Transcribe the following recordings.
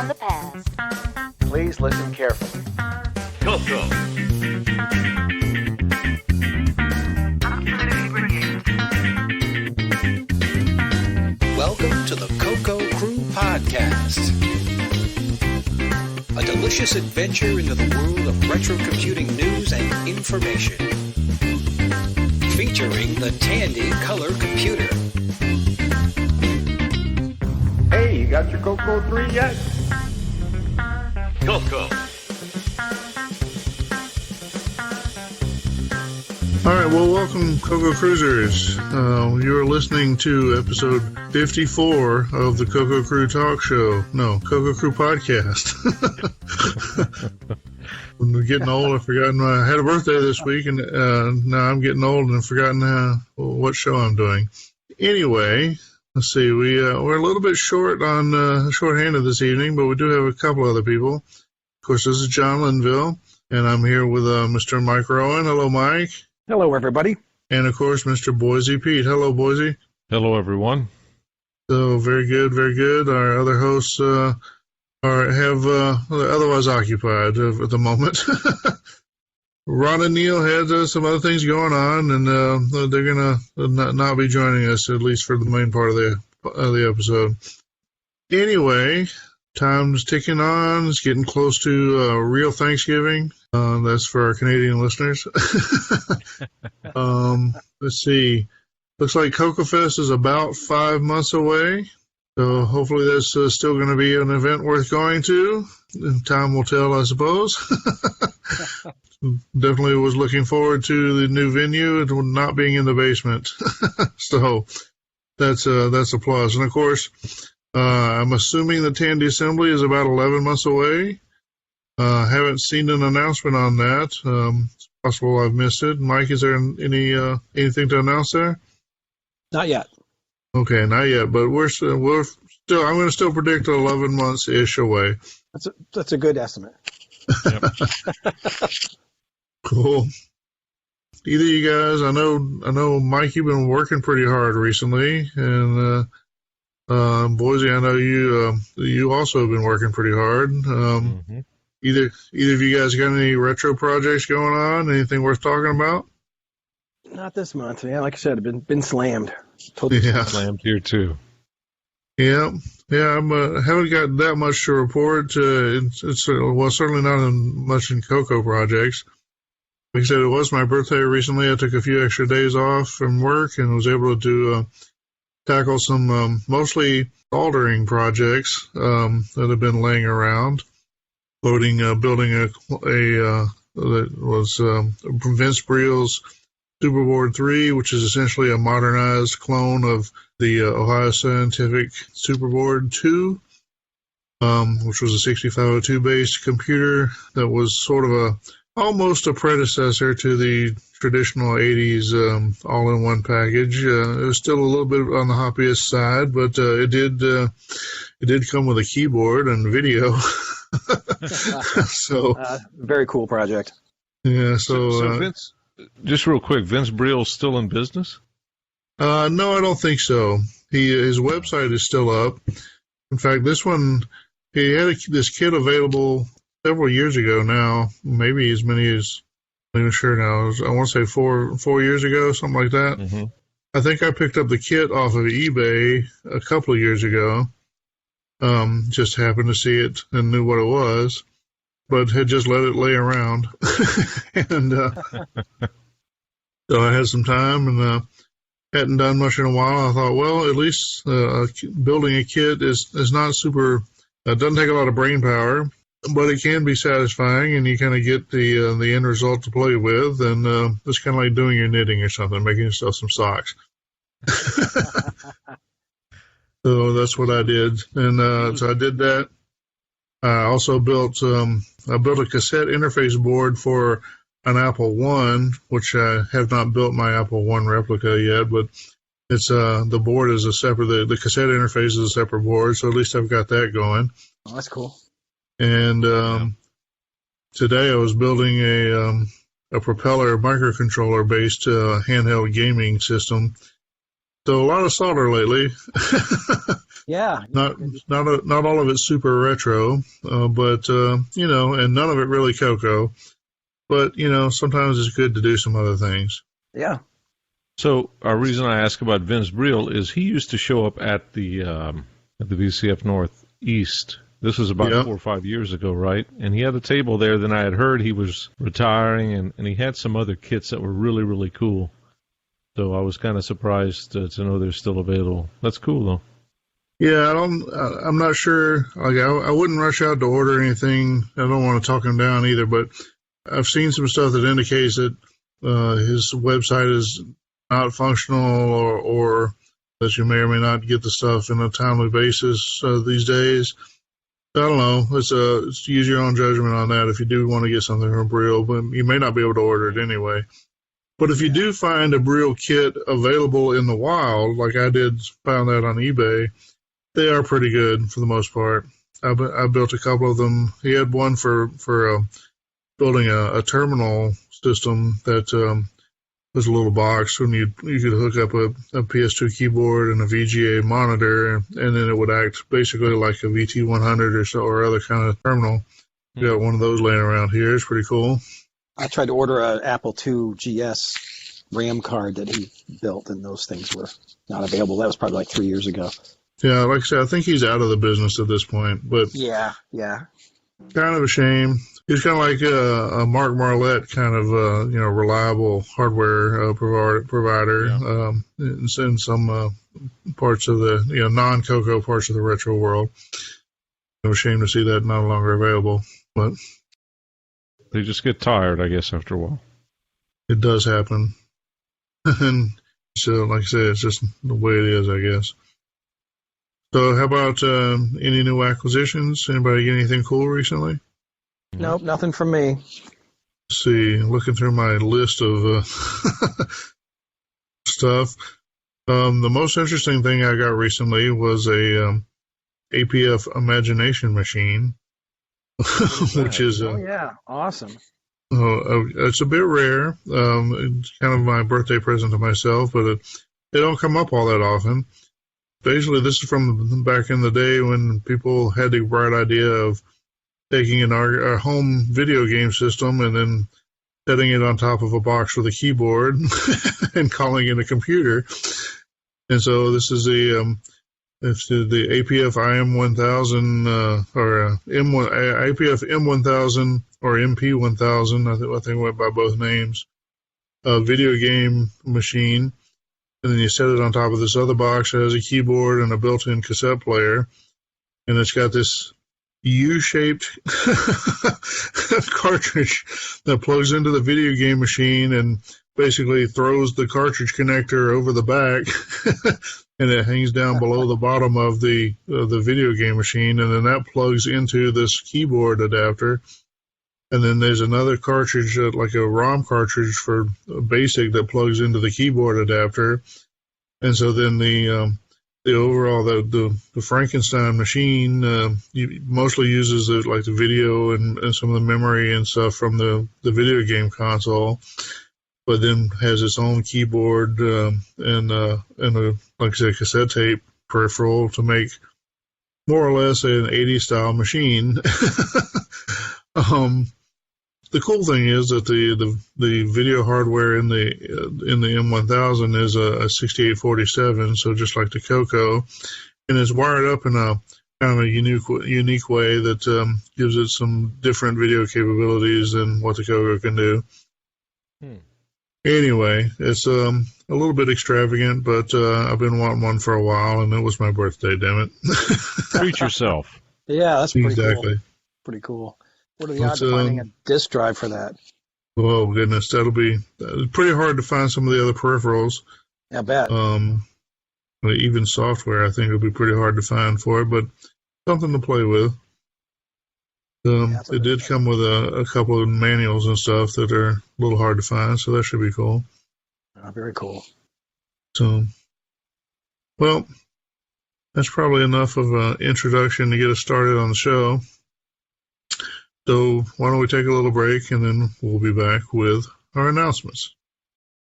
from the past. Please listen carefully. CoCo. Welcome to the CoCo Crew Podcast. A delicious adventure into the world of retro computing news and information. Featuring the Tandy Color Computer. Hey, you got your CoCo 3 yet? CoCo. All right, well, welcome, CoCo Cruisers. You're listening to episode 54 of the CoCo Crew Talk Show. No, CoCo Crew Podcast. When we're getting old, I've forgotten. I had a birthday this week, and now I'm getting old and I've forgotten what show I'm doing. Anyway, let's see. We're a little bit shorthanded this evening, but we do have a couple other people. Of course, this is John Linville, and I'm here with Mr. Mike Rowan. Hello, Mike. Hello, everybody. And, of course, Mr. Boise Pete. Hello, Boise. Hello, everyone. So, very good, very good. Our other hosts are otherwise occupied at the moment. Ron and Neil had some other things going on, and they're going to not be joining us, at least for the main part of the episode. Anyway, time's ticking on. It's getting close to real Thanksgiving. That's for our Canadian listeners. Let's see. Looks like CoCo Fest is about 5 months away. So hopefully that's still going to be an event worth going to. Time will tell, I suppose. Definitely was looking forward to the new venue and not being in the basement. So that's a plus. And, of course, I'm assuming the Tandy Assembly is about 11 months away. Haven't seen an announcement on that. It's possible I've missed it. Mike, is there anything to announce there? Not yet. Okay, not yet, but we're still. I'm going to still predict 11 months ish away. That's a good estimate. Yep. Cool. Either you guys, I know, Mike, you've been working pretty hard recently, and Boise, I know you also have been working pretty hard. Either of you guys got any retro projects going on? Anything worth talking about? Not this month. Yeah, like I said, I've been slammed. Totally Slammed here, too. Yeah. I haven't got that much to report. It's certainly not much in CoCo projects. Like I said, it was my birthday recently. I took a few extra days off from work and was able to tackle some mostly soldering projects that have been laying around. Building a that was Vince Briel's Superboard 3, which is essentially a modernized clone of the Ohio Scientific Superboard 2, which was a 6502-based computer that was sort of almost a predecessor to the traditional 80s all-in-one package. It was still a little bit on the hobbyist side, but it did come with a keyboard and video. So very cool project. Yeah. So Vince, just real quick, Vince Briel's still in business? No, I don't think so. His website is still up. In fact, this one, he had this kit available several years ago now, maybe as many as, I'm not even sure now. I want to say 4 years ago, something like that. Mm-hmm. I think I picked up the kit off of eBay a couple of years ago. Just happened to see it and knew what it was, but had just let it lay around. And so I had some time and hadn't done much in a while. I thought, well, at least building a kit is not super, doesn't take a lot of brain power, but it can be satisfying, and you kind of get the end result to play with, and it's kind of like doing your knitting or something, making yourself some socks. So that's what I did, and so I did that. I also built a cassette interface board for an Apple I, which I have not built my Apple I replica yet, but it's the board is a separate, the cassette interface is a separate board, so at least I've got that going. Oh, that's cool. And today I was building a propeller microcontroller based handheld gaming system. So a lot of solder lately. Yeah. Not all of it's super retro, but and none of it really CoCo. But sometimes it's good to do some other things. Yeah. So our reason I ask about Vince Briel is he used to show up at the VCF Northeast. This was about 4 or 5 years ago, right? And he had a table there. Then I had heard he was retiring, and he had some other kits that were really, really cool. So I was kind of surprised to know they're still available. That's cool, though. Yeah, I'm not sure. Like, I wouldn't rush out to order anything. I don't want to talk him down either, but I've seen some stuff that indicates that his website is not functional, or that you may or may not get the stuff in a timely basis these days. I don't know. It's use your own judgment on that if you do want to get something from Briel, but you may not be able to order it anyway. But if you do find a Briel kit available in the wild, like I did find that on eBay, they are pretty good for the most part. I built a couple of them. He had one for building a terminal system that was a little box when you could hook up a PS2 keyboard and a VGA monitor, and then it would act basically like a VT100 or other kind of terminal. You got one of those laying around here. It's pretty cool. I tried to order an Apple II GS RAM card that he built, and those things were not available. That was probably like 3 years ago. Yeah, like I said, I think he's out of the business at this point. But Yeah. kind of a shame. He's kind of like a Mark Marlette kind of reliable hardware provider in some parts of the non-CoCo parts of the retro world. I'm ashamed to see that no longer available, but They just get tired, I guess, after a while. it does happen. And so, like I said, it's just the way it is, I guess. So, how about any new acquisitions? Anybody get anything cool recently? Nope, nothing from me. Let's see, looking through my list of stuff. The most interesting thing I got recently was a APF Imagination machine, which is awesome. it's a bit rare. It's kind of my birthday present to myself, but they don't come up all that often. Basically, this is from back in the day when people had the bright idea of taking our home video game system and then setting it on top of a box with a keyboard and calling it a computer. And so this is the APF IM1000 or APF M1000 or MP1000. I think it went by both names. A video game machine. And then you set it on top of this other box that has a keyboard and a built-in cassette player. And it's got this U-shaped cartridge that plugs into the video game machine and basically throws the cartridge connector over the back, and it hangs down below the bottom of the video game machine, and then that plugs into this keyboard adapter. And then there's another cartridge, like a ROM cartridge for BASIC, that plugs into the keyboard adapter. And so then the overall the Frankenstein machine mostly uses the video and some of the memory and stuff from the video game console, but then has its own keyboard and a, like I said, cassette tape peripheral to make more or less an 80s style machine. The cool thing is that the video hardware in the M1000 is a 6847, so just like the CoCo, and it's wired up in a kind of a unique way that gives it some different video capabilities than what the CoCo can do. Anyway, it's a little bit extravagant, but I've been wanting one for a while, and it was my birthday, damn it. Treat yourself. Yeah, that's pretty Exactly. cool. Pretty cool. What are the odds of finding a disk drive for that? Oh, goodness, that'll be pretty hard to find some of the other peripherals. I bet. Even software, I think, it'll be pretty hard to find for it, but something to play with. It did come with a couple of manuals and stuff that are a little hard to find, so that should be cool. Oh, very cool. So, well, that's probably enough of an introduction to get us started on the show. So why don't we take a little break, and then we'll be back with our announcements.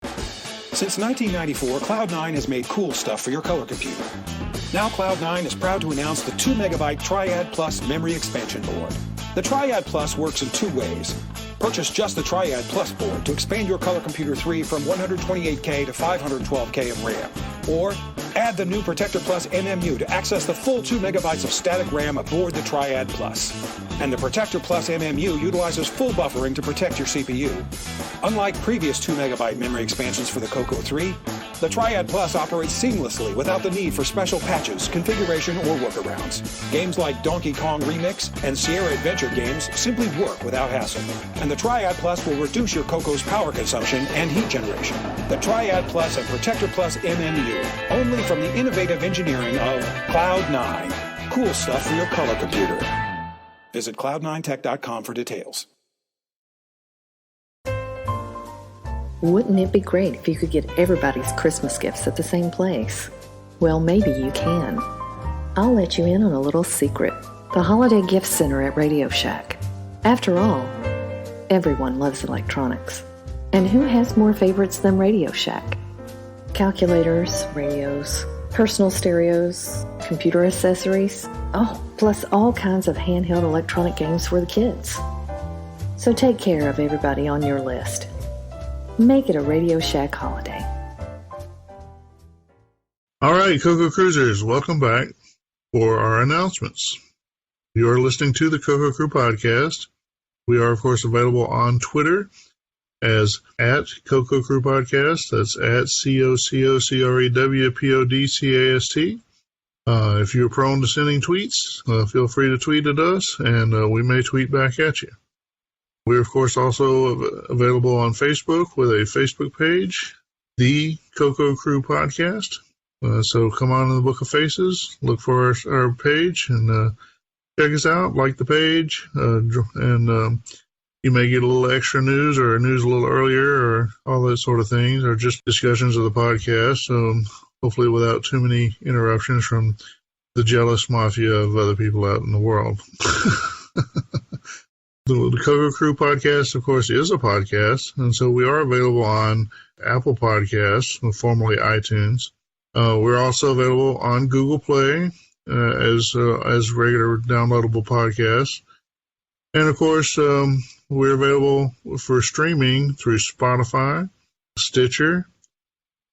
Since 1994, Cloud9 has made cool stuff for your color computer. Now Cloud9 is proud to announce the 2 megabyte Triad Plus memory expansion board. The Triad Plus works in two ways. Purchase just the Triad Plus board to expand your Color Computer 3 from 128K to 512K of RAM. Or add the new Protector Plus MMU to access the full 2 megabytes of static RAM aboard the Triad Plus. And the Protector Plus MMU utilizes full buffering to protect your CPU. Unlike previous 2 megabyte memory expansions for the CoCo 3, the Triad Plus operates seamlessly without the need for special patches, configuration, or workarounds. Games like Donkey Kong Remix and Sierra Adventure games simply work without hassle. And the Triad Plus will reduce your CoCo's power consumption and heat generation. The Triad Plus and Protector Plus MMU, only from the innovative engineering of Cloud9. Cool stuff for your color computer. Visit cloud9tech.com for details. Wouldn't it be great if you could get everybody's Christmas gifts at the same place? Well, maybe you can. I'll let you in on a little secret. The Holiday Gift Center at Radio Shack. After all, everyone loves electronics. And who has more favorites than Radio Shack? Calculators, radios, personal stereos, computer accessories. Oh, plus all kinds of handheld electronic games for the kids. So take care of everybody on your list. Make it a Radio Shack holiday. All right, CoCo Cruisers, welcome back for our announcements. You are listening to the CoCo Crew Podcast. We are, of course, available on Twitter as at CoCo Crew Podcast. That's at CoCoCrewPodcast. If you're prone to sending tweets, feel free to tweet at us, and we may tweet back at you. We're, of course, also available on Facebook with a Facebook page, the CoCo Crew Podcast. So come on in the Book of Faces, look for our page, and check us out, like the page, and you may get a little extra news or news a little earlier or all that sort of things, or just discussions of the podcast, hopefully without too many interruptions from the jealous mafia of other people out in the world. The CoCo Crew Podcast, of course, is a podcast, and so we are available on Apple Podcasts, formerly iTunes. We're also available on Google Play as regular downloadable podcasts. And, of course, we're available for streaming through Spotify, Stitcher,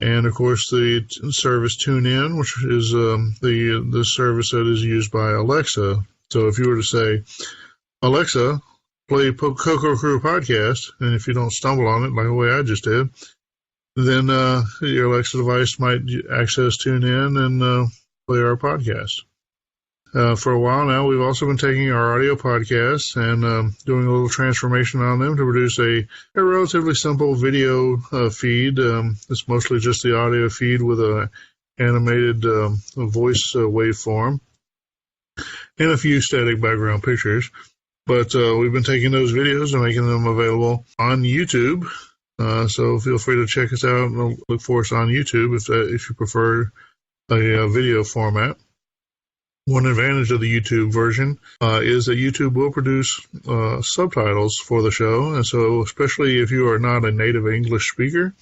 and, of course, the service TuneIn, which is the service that is used by Alexa. So if you were to say, Alexa, play CoCo Crew Podcast, and if you don't stumble on it like the way I just did, then your Alexa device might access TuneIn and play our podcast. For a while now, we've also been taking our audio podcasts and doing a little transformation on them to produce a relatively simple video feed. It's mostly just the audio feed with a animated voice waveform and a few static background pictures. But we've been taking those videos and making them available on YouTube. So feel free to check us out and look for us on YouTube if you prefer a video format. One advantage of the YouTube version is that YouTube will produce subtitles for the show. And so especially if you are not a native English speaker,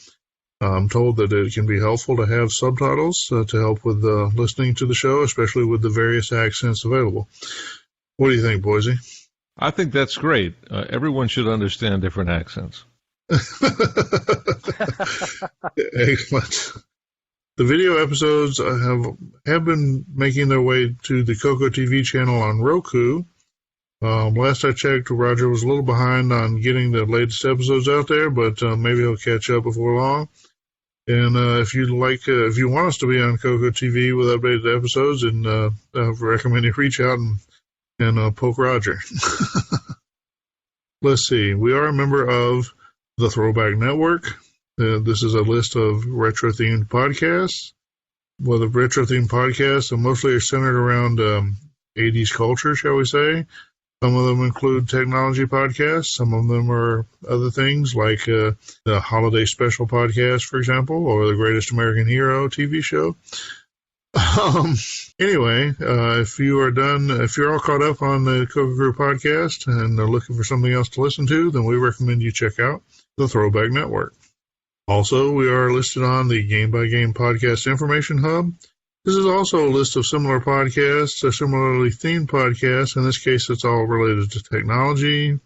I'm told that it can be helpful to have subtitles to help with listening to the show, especially with the various accents available. What do you think, Boise? I think that's great. Everyone should understand different accents. Excellent. The video episodes have been making their way to the CoCo TV channel on Roku. Last I checked, Roger was a little behind on getting the latest episodes out there, but maybe he'll catch up before long. And if you want us to be on CoCo TV with updated episodes, and I recommend you reach out and poke Roger. Let's see. We are a member of the Throwback Network. This is a list of retro-themed podcasts. Well, the retro-themed podcasts mostly are centered around 80s culture, shall we say. Some of them include technology podcasts. Some of them are other things like the Holiday Special podcast, for example, or the Greatest American Hero TV show. Anyway, if you're all caught up on the CoCo Crew Podcast and are looking for something else to listen to, then we recommend you check out the Throwback Network. Also, we are listed on the Game by Game Podcast Information Hub, This is also a list of similar podcasts or similarly themed podcasts. In this case, it's all related to technology,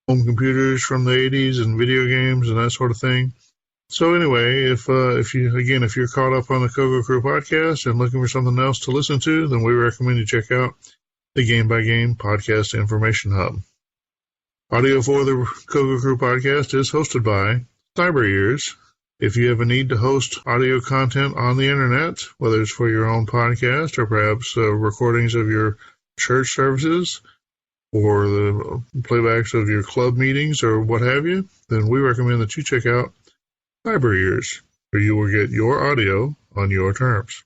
home computers from the 80s and video games and that sort of thing. So anyway, if you're caught up on the CoCo Crew podcast and looking for something else to listen to, then we recommend you check out the Game by Game Podcast Information Hub. Audio for the CoCo Crew podcast is hosted by Cyber Ears. If you have a need to host audio content on the internet, whether it's for your own podcast or perhaps recordings of your church services or the playbacks of your club meetings or what have you, then we recommend that you check out Cyber Ears, where you will get your audio on your terms.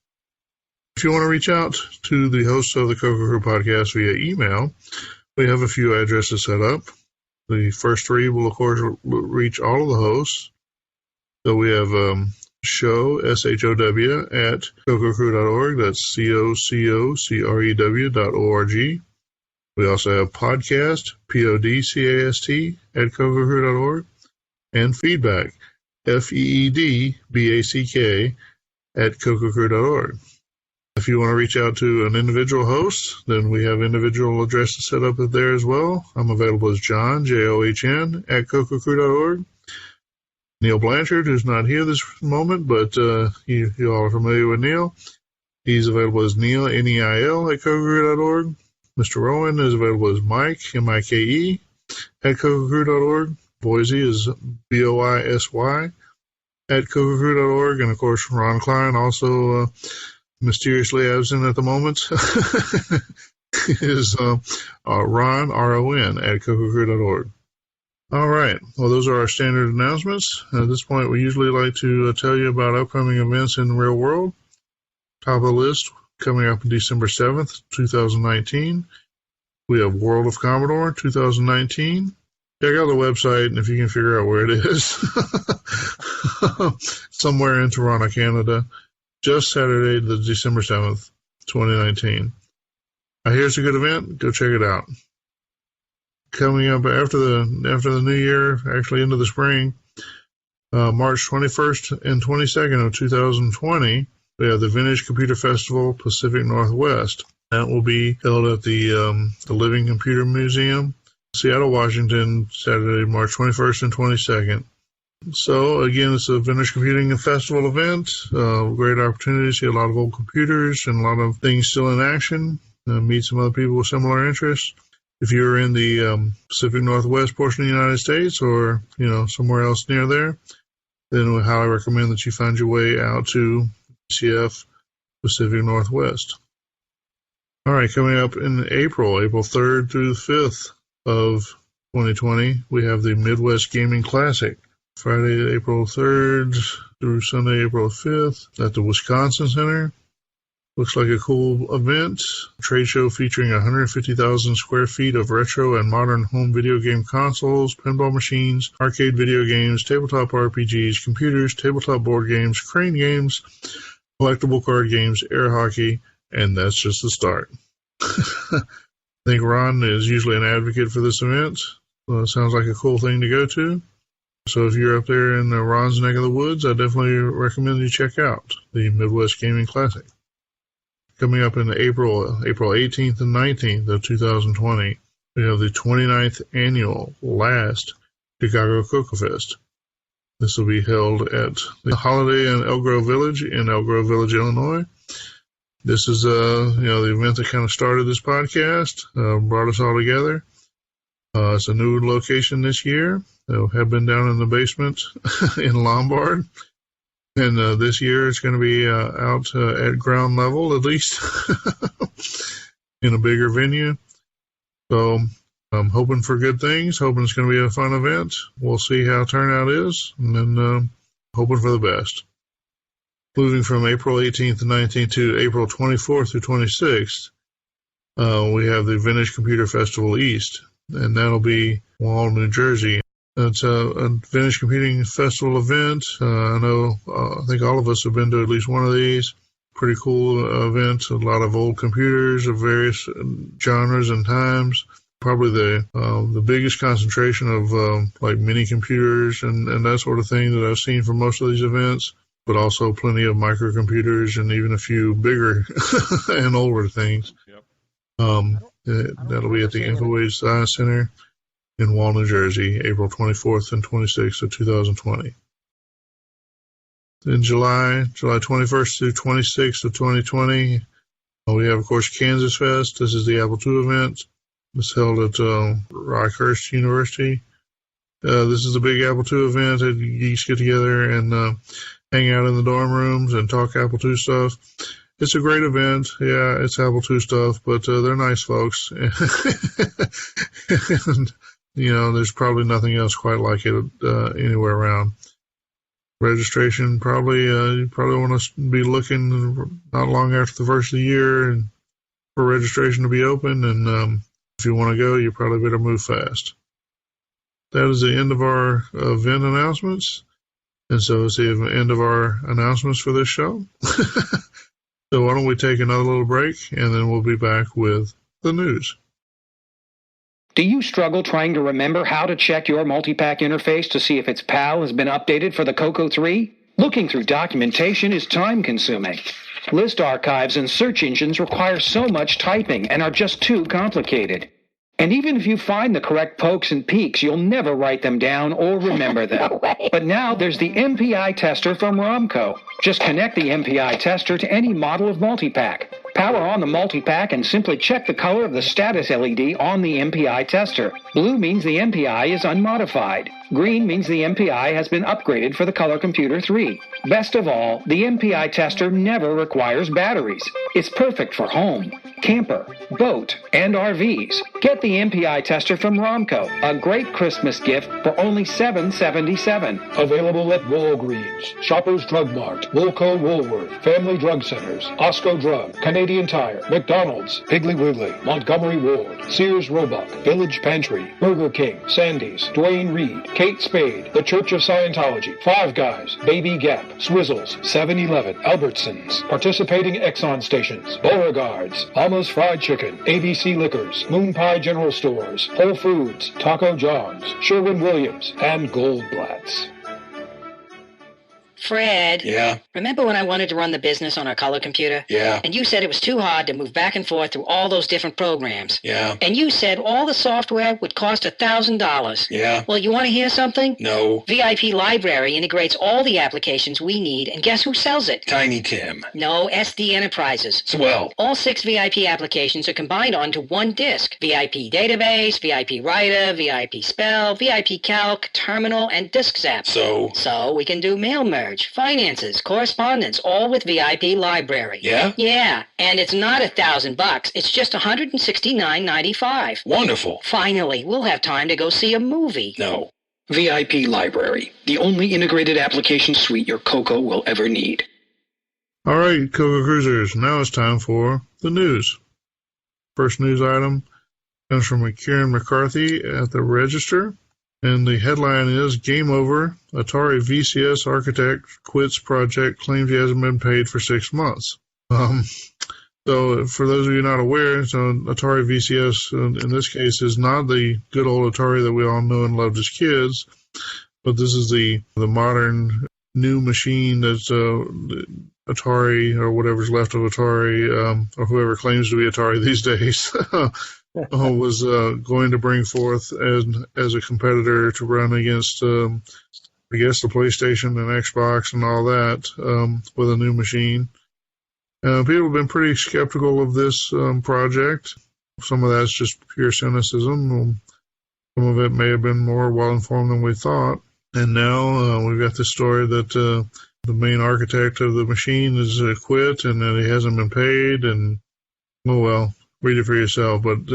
If you want to reach out to the hosts of the CoCo Crew podcast via email, we have a few addresses set up. The first three will, of course, reach all of the hosts. So we have show, SHOW, at CoCoCrew.org. That's CoCoCrew.org. We also have podcast, PODCAST, at CoCoCrew.org. And feedback, FEEDBACK, at CoCoCrew.org. If you want to reach out to an individual host, then we have individual addresses set up there as well. I'm available as John, JOHN, at CoCoCrew.org. Neil Blanchard, who's not here this moment, but you all are familiar with Neil. He's available as Neil, NEIL, at CoCoCrew.org. Mr. Rowan is available as Mike, MIKE, at CoCoCrew.org. Boise is BOISY, at CoCoCrew.org. And, of course, Ron Klein, also mysteriously absent at the moment, is Ron, RON, at CoCoCrew.org. All right. Well, those are our standard announcements. At this point, we usually like to tell you about upcoming events in the real world. Top of the list, coming up on December 7th, 2019, we have World of Commodore 2019. Check out the website, and if you can figure out where it is, somewhere in Toronto, Canada, just Saturday, the December 7th, 2019. Here's a good event. Go check it out. Coming up after the new year, actually into the spring, March 21st and 22nd of 2020, we have the Vintage Computer Festival Pacific Northwest. That will be held at the Living Computer Museum, Seattle, Washington, Saturday, March 21st and 22nd. So, again, it's a Vintage Computing Festival event. Great opportunity to see a lot of old computers and a lot of things still in action. Meet some other people with similar interests. If you're in the Pacific Northwest portion of the United States or, somewhere else near there, then we highly recommend that you find your way out to CF Pacific Northwest. All right, coming up in April 3rd through the 5th of 2020, we have the Midwest Gaming Classic. Friday, April 3rd through Sunday, April 5th at the Wisconsin Center. Looks like a cool event. A trade show featuring 150,000 square feet of retro and modern home video game consoles, pinball machines, arcade video games, tabletop RPGs, computers, tabletop board games, crane games, collectible card games, air hockey, and that's just the start. I think Ron is usually an advocate for this event. Well, it sounds like a cool thing to go to. So if you're up there in Ron's neck of the woods, I definitely recommend you check out the Midwest Gaming Classic. Coming up in April 18th and 19th of 2020, we have the 29th annual last Chicago CoCo Fest. This will be held at the Holiday Inn Elk Grove Village in Elk Grove Village, Illinois. This is the event that kind of started this podcast, brought us all together. It's a new location this year. Have been down in the basement in Lombard. And this year it's going to be out at ground level, at least, in a bigger venue. So I'm hoping for good things, hoping it's going to be a fun event. We'll see how turnout is, and then hoping for the best. Moving from April 18th and 19th to April 24th through 26th, we have the Vintage Computer Festival East, and that'll be Wall, New Jersey. It's a Vintage Computing Festival event. I think all of us have been to at least one of these. Pretty cool event. A lot of old computers of various genres and times. Probably the biggest concentration of like mini computers and that sort of thing that I've seen for most of these events. but also plenty of microcomputers and even a few bigger and older things. Yep. That'll be at the InfoWage Science Center in Wall, New Jersey, April 24th and 26th of 2020. In July 21st through 26th of 2020, we have, of course, Kansas Fest. This is the Apple II event. It's held at Rockhurst University. This is a big Apple II event. Geeks get together and hang out in the dorm rooms and talk Apple II stuff. It's a great event. Yeah, it's Apple II stuff, but they're nice folks. And, there's probably nothing else quite like it anywhere around. Registration, you probably want to be looking not long after the first of the year and for registration to be open. And if you want to go, you probably better move fast. That is the end of our event announcements. And so it's the end of our announcements for this show. So why don't we take another little break, and then we'll be back with the news. Do you struggle trying to remember how to check your multi-pack interface to see if its PAL has been updated for the CoCo 3? Looking through documentation is time-consuming. List archives and search engines require so much typing and are just too complicated. And even if you find the correct pokes and peaks, you'll never write them down or remember them. But now there's the MPI tester from Romco. Just connect the MPI tester to any model of multipack. Power on the multipack and simply check the color of the status LED on the MPI tester. Blue means the MPI is unmodified. Green means the MPI has been upgraded for the Color Computer 3. Best of all, the MPI tester never requires batteries. It's perfect for home, camper, boat, and RVs. Get the MPI tester from Romco, a great Christmas gift for only $7.77. Available at Walgreens, Shoppers Drug Mart, Woolco Woolworth, Family Drug Centers, Osco Drug, Canadian Tire, McDonald's, Piggly Wiggly, Montgomery Ward, Sears Roebuck, Village Pantry, Burger King, Sandy's, Duane Reade, Kate Spade, The Church of Scientology, Five Guys, Baby Gap, Swizzles, 7-Eleven, Albertsons, participating Exxon stations, Beauregard's, Alma's Fried Chicken, ABC Liquors, Moon Pie General Stores, Whole Foods, Taco John's, Sherwin-Williams, and Goldblatt's. Fred. Yeah? Remember when I wanted to run the business on our color computer? Yeah. And you said it was too hard to move back and forth through all those different programs. Yeah. And you said all the software would cost $1,000. Yeah. Well, you want to hear something? No. VIP Library integrates all the applications we need, and guess who sells it? Tiny Tim. No, SD Enterprises. Swell. All 6 VIP applications are combined onto one disk. VIP Database, VIP Writer, VIP Spell, VIP Calc, Terminal, and Disk Zap. So we can do mail merge, finances, correspondence, all with VIP Library. Yeah? Yeah, and it's not $1,000. It's just $169.95. Wonderful. Finally, we'll have time to go see a movie. No. VIP Library, the only integrated application suite your CoCo will ever need. All right, CoCo Cruisers, now it's time for the news. First news item comes from Kieran McCarthy at the Register, and the headline is, Game Over, Atari VCS Architect Quits Project, Claims he hasn't been paid for 6 months. So for those of you not aware, so Atari VCS in this case is not the good old Atari that we all know and loved as kids, but this is the modern new machine that's Atari, or whatever's left of Atari, or whoever claims to be Atari these days, was going to bring forth as a competitor to run against, I guess, the PlayStation and Xbox and all that with a new machine. People have been pretty skeptical of this project. Some of that's just pure cynicism. Some of it may have been more well-informed than we thought. And now we've got this story that the main architect of the machine is quit and that he hasn't been paid. And, oh well, read it for yourself. But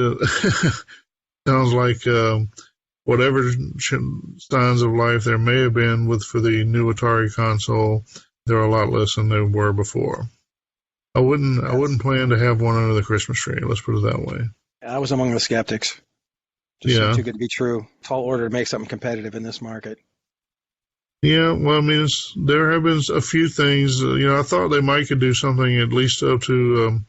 sounds like whatever signs of life there may have been for the new Atari console, there are a lot less than there were before. I wouldn't plan to have one under the Christmas tree. Let's put it that way. I was among the skeptics. Just seemed too good to be true. Tall order to make something competitive in this market. Yeah, well, I mean, there have been a few things. I thought they might could do something at least up to,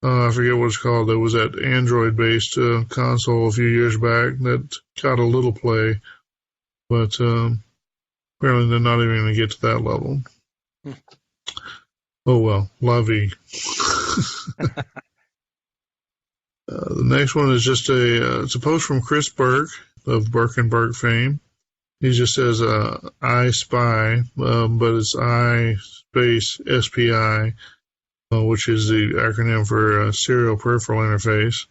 I forget what it's called. There was that Android-based console a few years back that got a little play, but apparently they're not even going to get to that level. Oh, well, la vie. The next one is just it's a post from Chris Burke of Burke and Burke fame. He just says, I spy, but it's I space SPI, which is the acronym for Serial Peripheral Interface.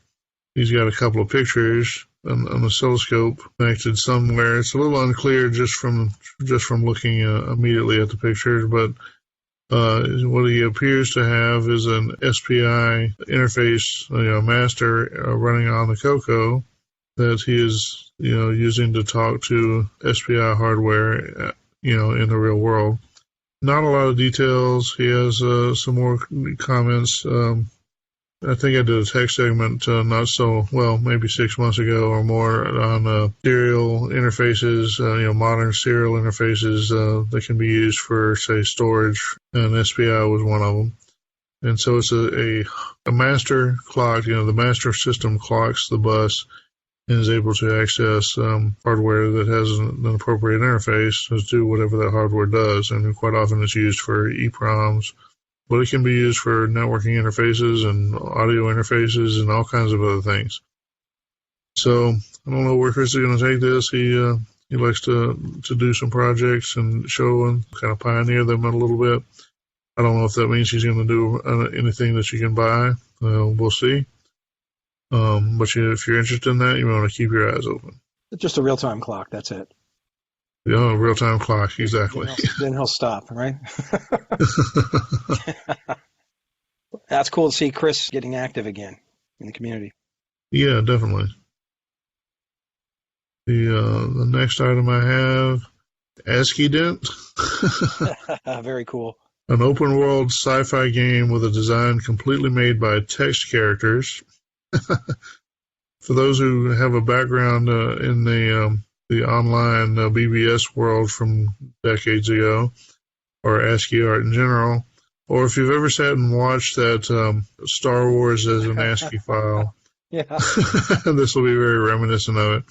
He's got a couple of pictures on the oscilloscope connected somewhere. It's a little unclear just from looking immediately at the pictures, but what he appears to have is an SPI interface, master running on the CoCo that he is, using to talk to SPI hardware, in the real world. Not a lot of details. He has some more comments. I think I did a text segment maybe 6 months ago or more on serial interfaces, modern serial interfaces that can be used for, say, storage, and SPI was one of them. And so it's a master clock, the master system clocks the bus and is able to access hardware that has an appropriate interface to do whatever that hardware does. And quite often it's used for EEPROMs, but it can be used for networking interfaces and audio interfaces and all kinds of other things. So I don't know where Chris is going to take this. He likes to do some projects and show and kind of pioneer them a little bit. I don't know if that means he's going to do anything that you can buy. We'll see. But if you're interested in that, you want to keep your eyes open. It's just a real-time clock. That's it. Yeah, real-time clock, exactly. Then he'll stop, right? That's cool to see Chris getting active again in the community. Yeah, definitely. The next item I have, ASCII Dent. Very cool. An open-world sci-fi game with a design completely made by text characters. For those who have a background in the online BBS world from decades ago, or ASCII art in general, or if you've ever sat and watched that Star Wars as an ASCII file, yeah, this will be very reminiscent of it.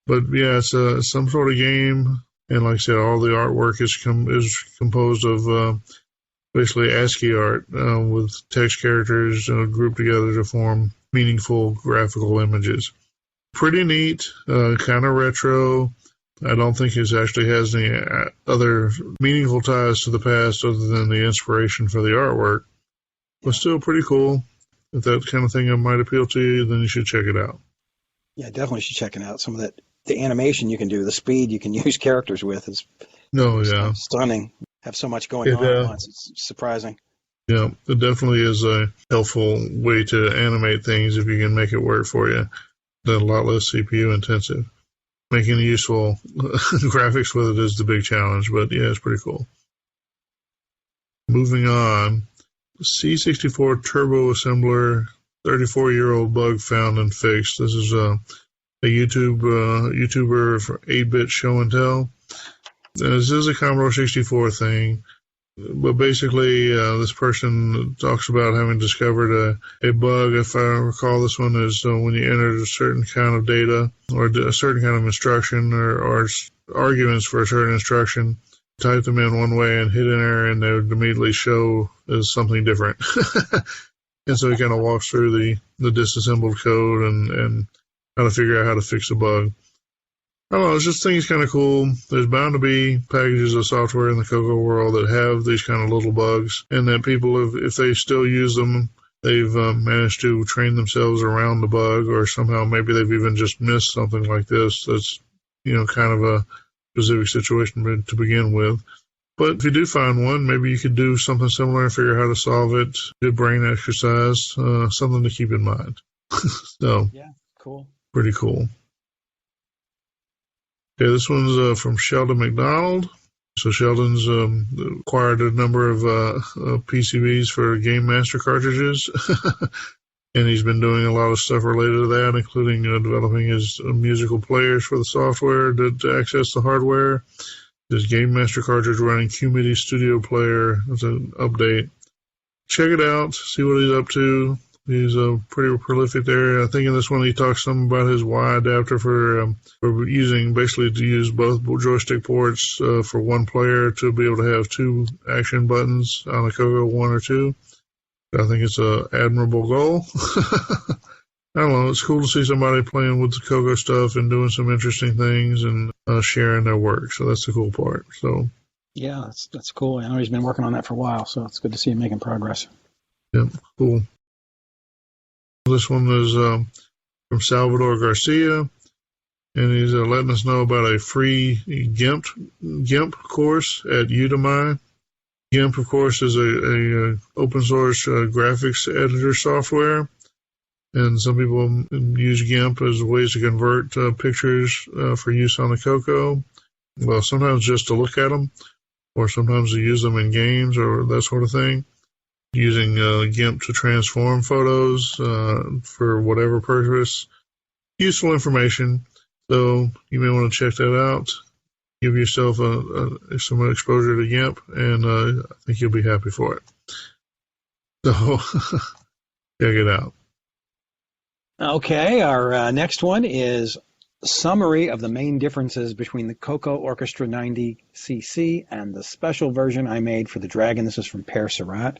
But yeah, it's some sort of game, and like I said, all the artwork is composed of basically ASCII art with text characters grouped together to form meaningful graphical images. Pretty neat, kind of retro. I don't think it actually has any other meaningful ties to the past other than the inspiration for the artwork. But still pretty cool. If that kind of thing might appeal to you, then you should check it out. Yeah, definitely should check it out. Some of that, the animation you can do, the speed you can use characters with is stunning. Have so much going on at once. It's surprising. Yeah, it definitely is a helpful way to animate things if you can make it work for you. Then a lot less CPU intensive. Making useful graphics with it is the big challenge, but yeah, it's pretty cool. Moving on, C64 Turbo Assembler, 34-year-old bug found and fixed. This is a YouTuber for 8-Bit Show and Tell. This is a Commodore 64 thing. But basically, this person talks about having discovered a bug. If I recall, this one is when you enter a certain kind of data or a certain kind of instruction or arguments for a certain instruction, type them in one way and hit enter, and they would immediately show as something different. And so he kind of walks through the disassembled code and how to figure out how to fix a bug. I don't know, it's just things kind of cool. There's bound to be packages of software in the CoCo world that have these kind of little bugs, and that people, if they still use them, they've managed to train themselves around the bug, or somehow maybe they've even just missed something like this that's, kind of a specific situation to begin with. But if you do find one, maybe you could do something similar and figure out how to solve it. Good brain exercise, something to keep in mind. So, yeah, cool. Pretty cool. Okay, this one's from Sheldon McDonald. So Sheldon's acquired a number of PCBs for Game Master cartridges, and he's been doing a lot of stuff related to that, including developing his musical players for the software to access the hardware. His Game Master cartridge running QMIDI Studio Player. That's an update. Check it out, see what he's up to. He's pretty prolific there. I think in this one he talks some about his Y adapter for using, basically to use both joystick ports for one player to be able to have two action buttons on a CoCo 1 or 2. I think it's an admirable goal. I don't know. It's cool to see somebody playing with the CoCo stuff and doing some interesting things and sharing their work. So that's the cool part. So yeah, that's cool. I know he's been working on that for a while, so it's good to see him making progress. Yep, cool. This one is from Salvador Garcia, and he's letting us know about a free GIMP course at Udemy. GIMP, of course, is a open source graphics editor software, and some people use GIMP as ways to convert pictures for use on the CoCo. Well, sometimes just to look at them, or sometimes to use them in games or that sort of thing. Using GIMP to transform photos for whatever purpose. Useful information, so you may want to check that out. Give yourself some exposure to GIMP, and I think you'll be happy for it. So, check it out. Okay, our next one is a summary of the main differences between the CoCo Orchestra 90cc and the special version I made for the Dragon. This is from Per Surratt.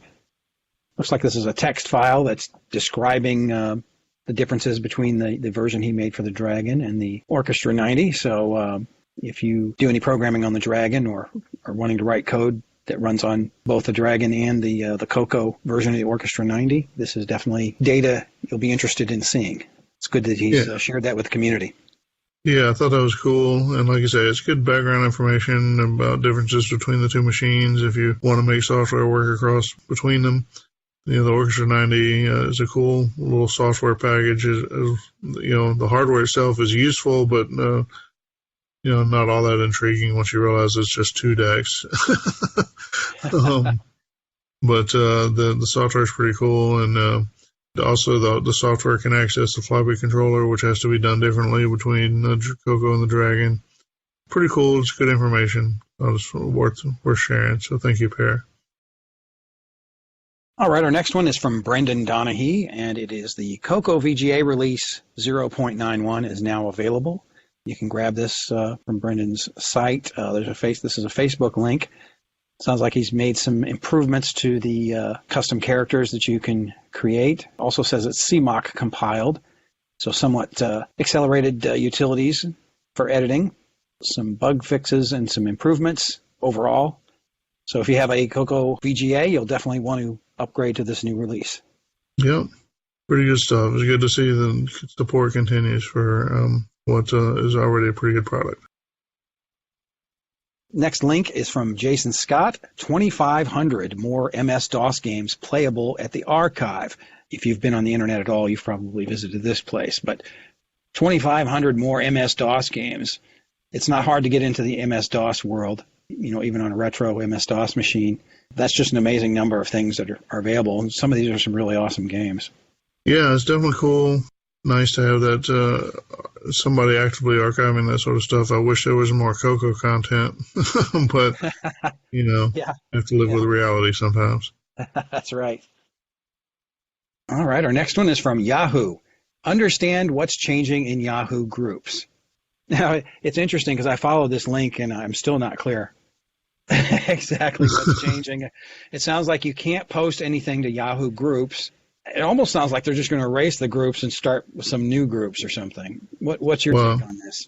Looks like this is a text file that's describing the differences between the version he made for the Dragon and the Orchestra 90. So if you do any programming on the Dragon or are wanting to write code that runs on both the Dragon and the CoCo version of the Orchestra 90, this is definitely data you'll be interested in seeing. It's good that he's shared that with the community. Yeah, I thought that was cool. And like I say, it's good background information about differences between the two machines if you want to make software work across between them. The Orchestra 90 is a cool little software package. The hardware itself is useful, but not all that intriguing once you realize it's just two decks. But the software is pretty cool, and also the software can access the floppy controller, which has to be done differently between the CoCo and the Dragon. Pretty cool. It's good information. It's worth sharing. So thank you, Per. All right, our next one is from Brendan Donahue, and it is the CoCo VGA release 0.91 is now available. You can grab this from Brendan's site. This is a Facebook link. Sounds like he's made some improvements to the custom characters that you can create. Also says it's CMOC compiled, so somewhat accelerated utilities for editing, some bug fixes and some improvements overall. So if you have a CoCo VGA, you'll definitely want to upgrade to this new release. Yep, pretty good stuff. It's good to see the support continues for what is already a pretty good product. Next link is from Jason Scott, 2,500 more MS-DOS games playable at the archive. If you've been on the internet at all, you've probably visited this place, but 2,500 more MS-DOS games. It's not hard to get into the MS-DOS world, even on a retro MS-DOS machine. That's just an amazing number of things that are available, and some of these are some really awesome games. Yeah, it's definitely cool. Nice to have that somebody actively archiving that sort of stuff. I wish there was more CoCo content, but have to live with reality sometimes. That's right. All right, our next one is from Yahoo. Understand what's changing in Yahoo groups. Now, it's interesting because I followed this link and I'm still not clear exactly what's changing. It sounds like you can't post anything to Yahoo groups. It almost sounds like they're just going to erase the groups and start some new groups or something. What's your take on this?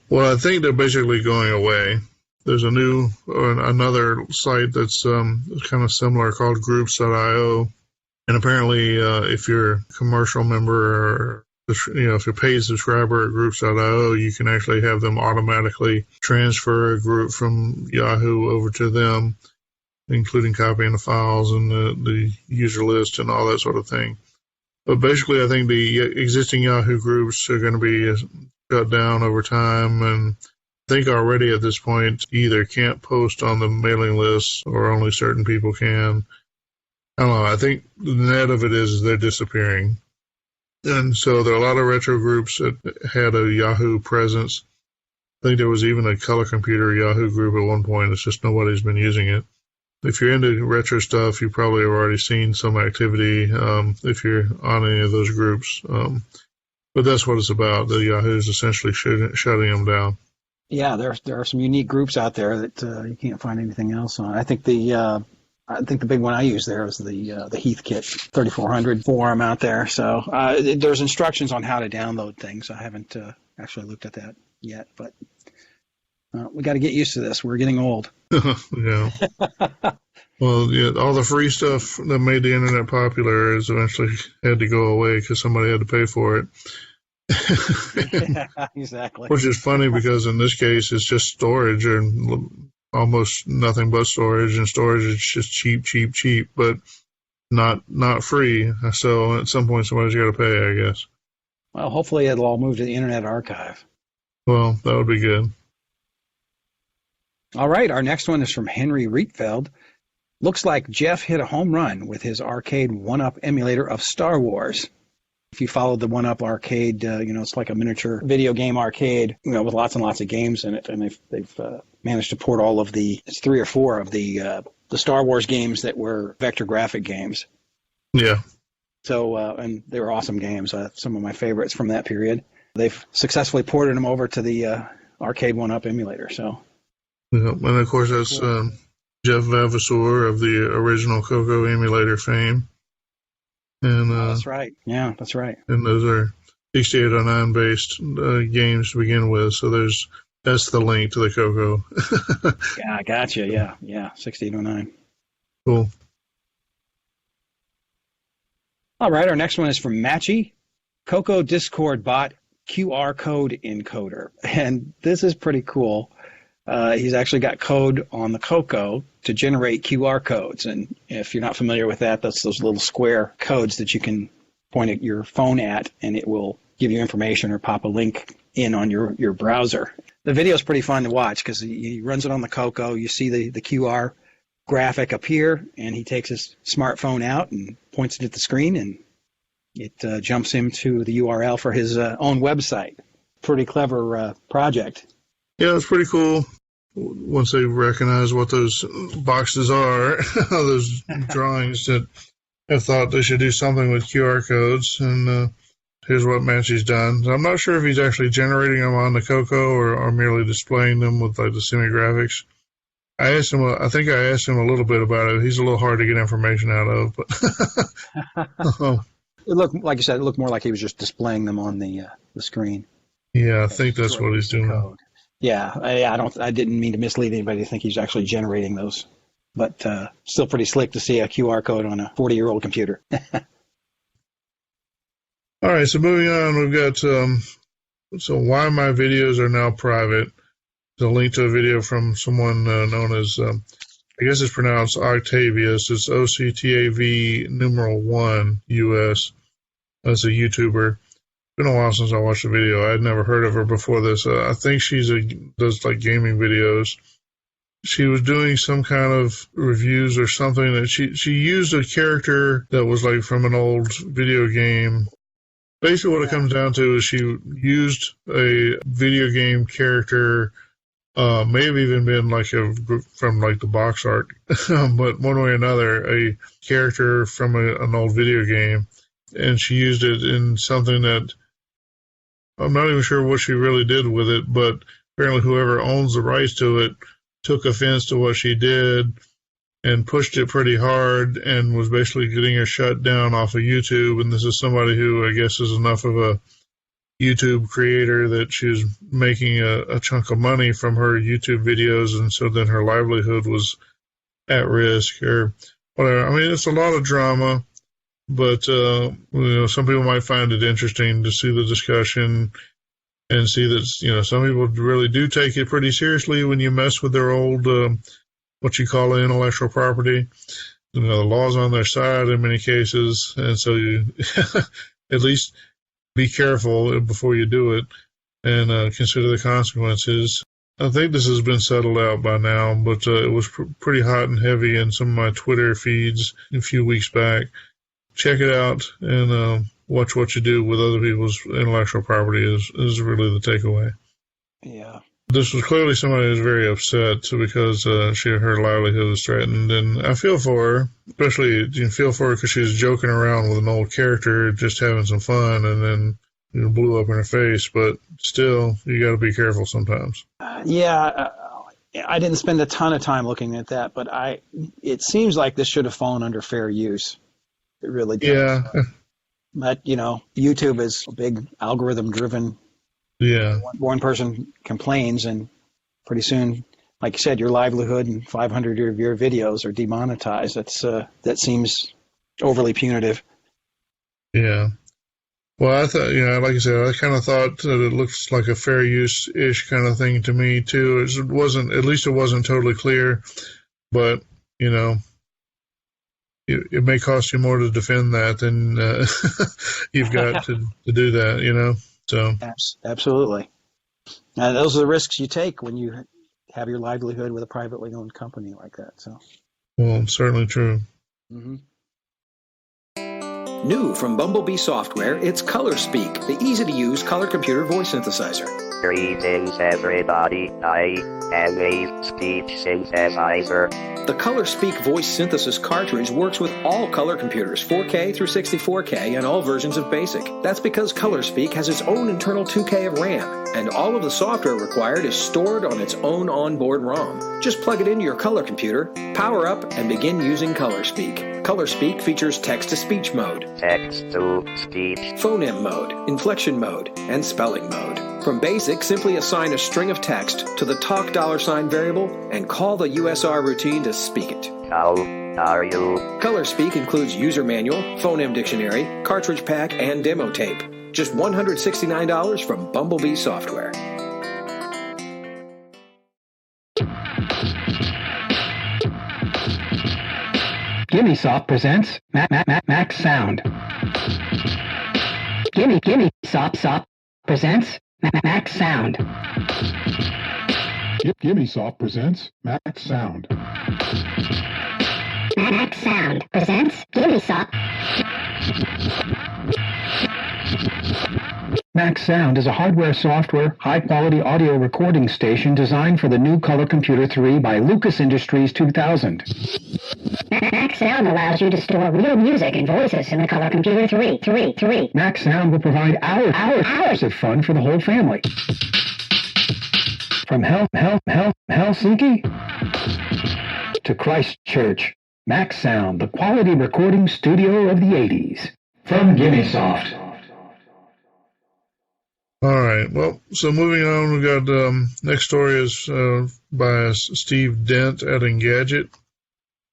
Well, I think they're basically going away. There's another site that's kind of similar called groups.io. And apparently, if you're a commercial member or if you're a paid subscriber at groups.io, you can actually have them automatically transfer a group from Yahoo over to them, including copying the files and the user list and all that sort of thing. But basically, I think the existing Yahoo groups are going to be shut down over time, and I think already at this point either can't post on the mailing list or only certain people can. I don't know. I think the net of it is they're disappearing. And so there are a lot of retro groups that had a Yahoo presence. I think there was even a color computer Yahoo group at one point. It's just nobody's been using it. if you're into retro stuff, you probably have already seen some activity if you're on any of those groups. But that's what it's about. The Yahoo's essentially shutting them down. Yeah, there are some unique groups out there that you can't find anything else on. I think the big one I use there is the Heathkit 3400 forum out there. So there's instructions on how to download things. I haven't actually looked at that yet, but we got to get used to this. We're getting old. Yeah. Well, yeah, all the free stuff that made the internet popular has eventually had to go away because somebody had to pay for it. Yeah, exactly. Which is funny because in this case, it's just storage and almost nothing but storage, and storage is just cheap, but not free. So at some point, somebody's got to pay, I guess. Well, hopefully it'll all move to the Internet Archive. Well, that would be good. All right, our next one is from Henry Rietveld. Looks like Jeff hit a home run with his arcade 1-up emulator of Star Wars. If you followed the 1-up arcade, it's like a miniature video game arcade, with lots and lots of games in it, and they've managed to port all of it's 3 or 4 of the Star Wars games that were vector graphic games. Yeah. So, and they were awesome games. Some of my favorites from that period. They've successfully ported them over to the arcade 1-up emulator. So. Yeah, and of course that's Jeff Vavasseur of the original CoCo emulator fame. And that's right. Yeah, that's right. And those are 6809 based games to begin with. So that's the link to the CoCo. Yeah, I gotcha. Yeah, 6809. Cool. All right, our next one is from Matchy, CoCo Discord bot QR code encoder, and this is pretty cool. He's actually got code on the CoCo to generate QR codes. And if you're not familiar with that, that's those little square codes that you can point at your phone at, and it will give you information or pop a link in on your browser. The video is pretty fun to watch because he runs it on the CoCo. You see the QR graphic appear, and he takes his smartphone out and points it at the screen, and it jumps him to the URL for his own website. Pretty clever project. Yeah, it's pretty cool once they recognize what those boxes are, those drawings that have thought they should do something with QR codes, and here's what Matchy's done. So I'm not sure if he's actually generating them on the CoCo or merely displaying them with like the semi-graphics. I think I asked him a little bit about it. He's a little hard to get information out of, but it looked, like you said, it looked more like he was just displaying them on the screen. Yeah, I think that's what he's doing. Code. Yeah, I didn't mean to mislead anybody to think he's actually generating those, but still pretty slick to see a QR code on a 40-year-old computer. All right, so moving on, we've got so why my videos are now private. The link to a video from someone known as, I guess it's pronounced Octavius. It's OCTAV #1 US. That's a YouTuber. It's been a while since I watched the video. I had never heard of her before this. I think does like gaming videos. She was doing some kind of reviews or something that she used a character that was like from an old video game. Basically what it comes down to is she used a video game character, may have even been like from like the box art, but one way or another, a character from an old video game. And she used it in something that I'm not even sure what she really did with it, but apparently whoever owns the rights to it took offense to what she did and pushed it pretty hard and was basically getting her shut down off of YouTube. And this is somebody who I guess is enough of a YouTube creator that she was making a chunk of money from her YouTube videos, and so then her livelihood was at risk or whatever. I mean, it's a lot of drama. But, some people might find it interesting to see the discussion and see that, some people really do take it pretty seriously when you mess with their old, what you call intellectual property. The law's on their side in many cases. And so you at least be careful before you do it and consider the consequences. I think this has been settled out by now, but it was pretty hot and heavy in some of my Twitter feeds a few weeks back. Check it out and watch what you do with other people's intellectual property is really the takeaway. Yeah. This was clearly somebody who was very upset because her livelihood was threatened, and I feel for her. Especially, you feel for her because she was joking around with an old character, just having some fun, and then blew up in her face. But still, you got to be careful sometimes. I didn't spend a ton of time looking at that, but it seems like this should have fallen under fair use. It really does. Yeah. But YouTube is a big algorithm-driven. Yeah. One person complains, and pretty soon, like you said, your livelihood and 500 of your videos are demonetized. That seems overly punitive. Yeah. Well, I thought, like I said, I kind of thought that it looks like a fair use-ish kind of thing to me, too. It wasn't totally clear, but, it may cost you more to defend that than you've got to do that, So absolutely. And those are the risks you take when you have your livelihood with a privately owned company like that. So, well, certainly true. Mm-hmm. New from Bumblebee Software, it's ColorSpeak, the easy-to-use color computer voice synthesizer. Greetings, everybody. I am a speech synthesizer. The ColorSpeak voice synthesis cartridge works with all color computers, 4K through 64K, and all versions of BASIC. That's because ColorSpeak has its own internal 2K of RAM, and all of the software required is stored on its own onboard ROM. Just plug it into your color computer, power up, and begin using ColorSpeak. ColorSpeak features text-to-speech mode, text-to-speech, phoneme mode, inflection mode, and spelling mode. From BASIC, simply assign a string of text to the talk $ variable and call the USR routine to speak it. How are you? ColorSpeak includes user manual, phoneme dictionary, cartridge pack, and demo tape. Just $169 from Bumblebee Software. GimmeSoft presents Max Sound. GimmeSoft presents Max Sound. GimmeSoft presents Max Sound. Max Sound presents GimmeSoft. Max Sound is a hardware-software, high-quality audio recording station designed for the new Color Computer 3 by Lucas Industries 2000. Max Sound allows you to store real music and voices in the Color Computer 3. Max Sound will provide hours of fun for the whole family. From Helsinki to Christchurch, Max Sound, the quality recording studio of the 80s. From GimmeSoft. All right. Well, so moving on, we got next story is by Steve Dent at Engadget.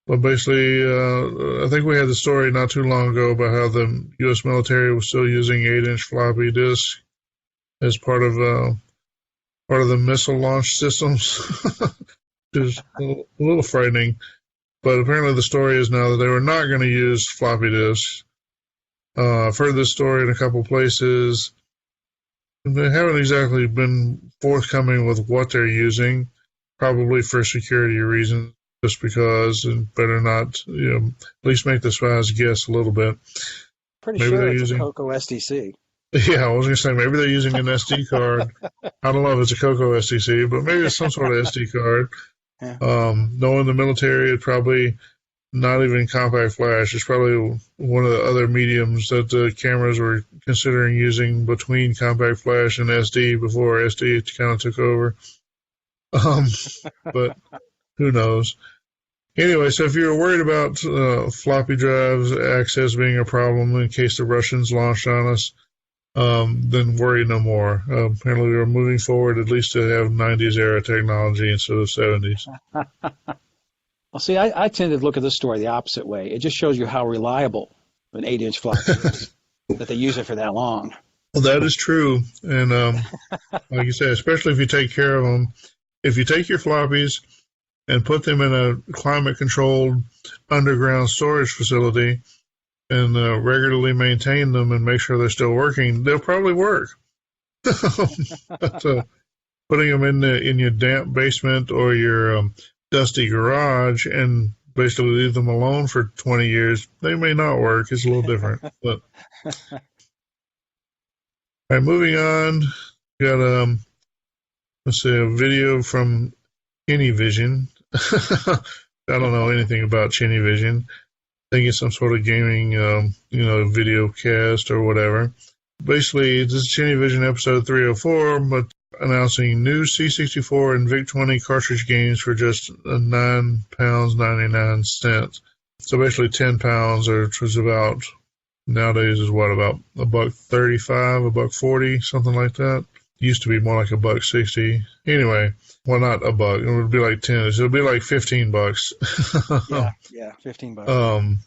Well, basically, I think we had the story not too long ago about how the U.S. military was still using 8-inch floppy disks as part of the missile launch systems, which is a little frightening. But apparently, the story is now that they were not going to use floppy disks. I've heard this story in a couple places. They haven't exactly been forthcoming with what they're using, probably for security reasons, just because, and better not, at least make the spies guess a little bit. Pretty maybe sure it's a CoCo SDC. Yeah, I was going to say, maybe they're using an SD card. I don't know if it's a CoCo SDC, but maybe it's some sort of SD card. Yeah. Knowing the military, it probably not even compact flash. It's probably one of the other mediums that the cameras were considering using between compact flash and SD before SD kind of took over. But who knows? Anyway, so if you're worried about floppy drives access being a problem in case the Russians launched on us, then worry no more. Apparently we're moving forward at least to have 90s era technology instead of 70s. Well, see, I tend to look at this story the opposite way. It just shows you how reliable an 8-inch floppy is, that they use it for that long. Well, that is true. And like you said, especially if you take care of them. If you take your floppies and put them in a climate-controlled underground storage facility and regularly maintain them and make sure they're still working, they'll probably work. But putting them in your damp basement or your dusty garage and basically leave them alone for 20 years, they may not work. It's a little different. But all right, moving on, we got let's see, a video from Anyvision. I don't know anything about Anyvision. I think it's some sort of gaming, video cast or whatever. Basically, this is Anyvision episode 304, but announcing new C64 and VIC-20 cartridge games for just £9.99. So basically £10, which was about, nowadays is what, about $1.35, $1.40, something like that. Used to be more like $1.60. Anyway, well, not a buck. It would be like 10. It would be like $15. Yeah, $15.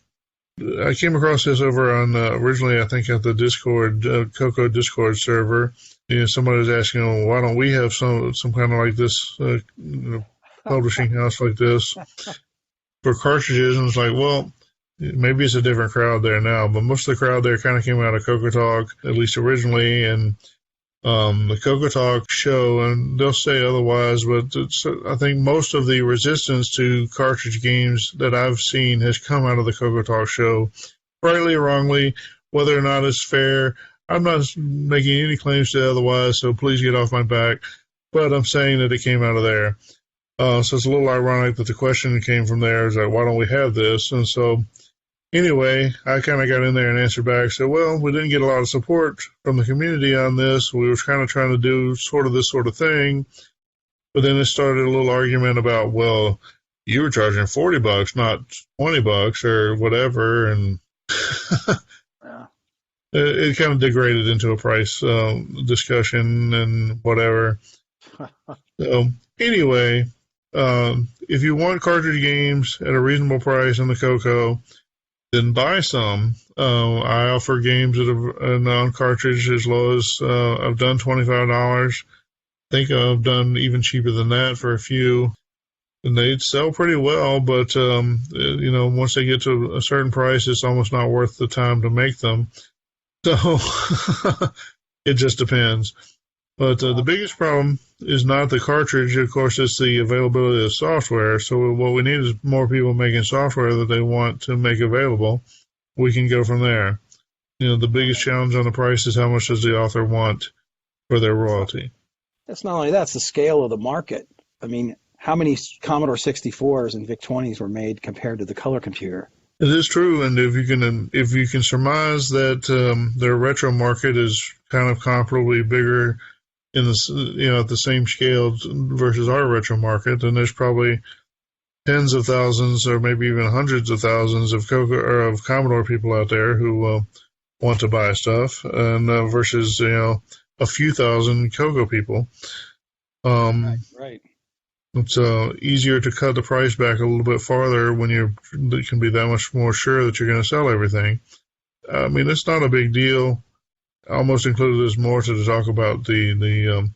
I came across this over on originally, I think, at the Discord, CoCo Discord server. Somebody was asking, well, why don't we have some kind of like this publishing house like this for cartridges? And it's like, well, maybe it's a different crowd there now, but most of the crowd there kind of came out of CoCo Talk, at least originally, and the CoCo Talk show, and they'll say otherwise, but I think most of the resistance to cartridge games that I've seen has come out of the CoCo Talk show, rightly or wrongly. Whether or not it's fair, I'm not making any claims to otherwise, so please get off my back. But I'm saying that it came out of there. So it's a little ironic that the question came from there, is like, why don't we have this? And so anyway, I kind of got in there and answered back. So, well, we didn't get a lot of support from the community on this. We were kind of trying to do sort of this sort of thing. But then it started a little argument about, well, you were charging $40, not $20 or whatever. And it kind of degraded into a price discussion and whatever. So anyway, if you want cartridge games at a reasonable price in the CoCo, then buy some. I offer games that are on cartridge as low as I've done $25. I think I've done even cheaper than that for a few. And they sell pretty well, but once they get to a certain price, it's almost not worth the time to make them. So it just depends. But the biggest problem is not the cartridge. Of course, it's the availability of software. So what we need is more people making software that they want to make available. We can go from there. The biggest challenge on the price is how much does the author want for their royalty. It's not only that, it's the scale of the market. I mean, how many Commodore 64s and VIC-20s were made compared to the color computer? It is true, and if you can surmise that their retro market is kind of comparably bigger in the at the same scale versus our retro market, then there's probably tens of thousands or maybe even hundreds of thousands of Commodore people out there who want to buy stuff, and versus a few thousand CoCo people. Right. It's easier to cut the price back a little bit farther when you can be that much more sure that you're going to sell everything. I mean, it's not a big deal. I almost included this more to talk about the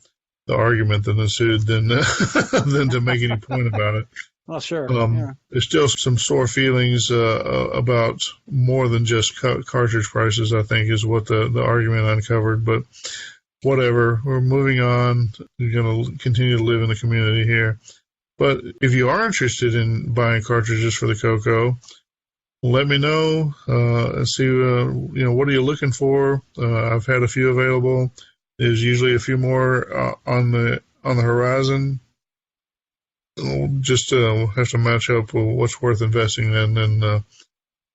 argument that ensued than than to make any point about it. Well, sure. There's still some sore feelings about more than just cartridge prices, I think, is what the argument uncovered. But whatever, we're moving on. We're going to continue to live in the community here. But if you are interested in buying cartridges for the CoCo, let me know and see, what are you looking for? I've had a few available. There's usually a few more on the horizon. We'll just have to match up with what's worth investing in. And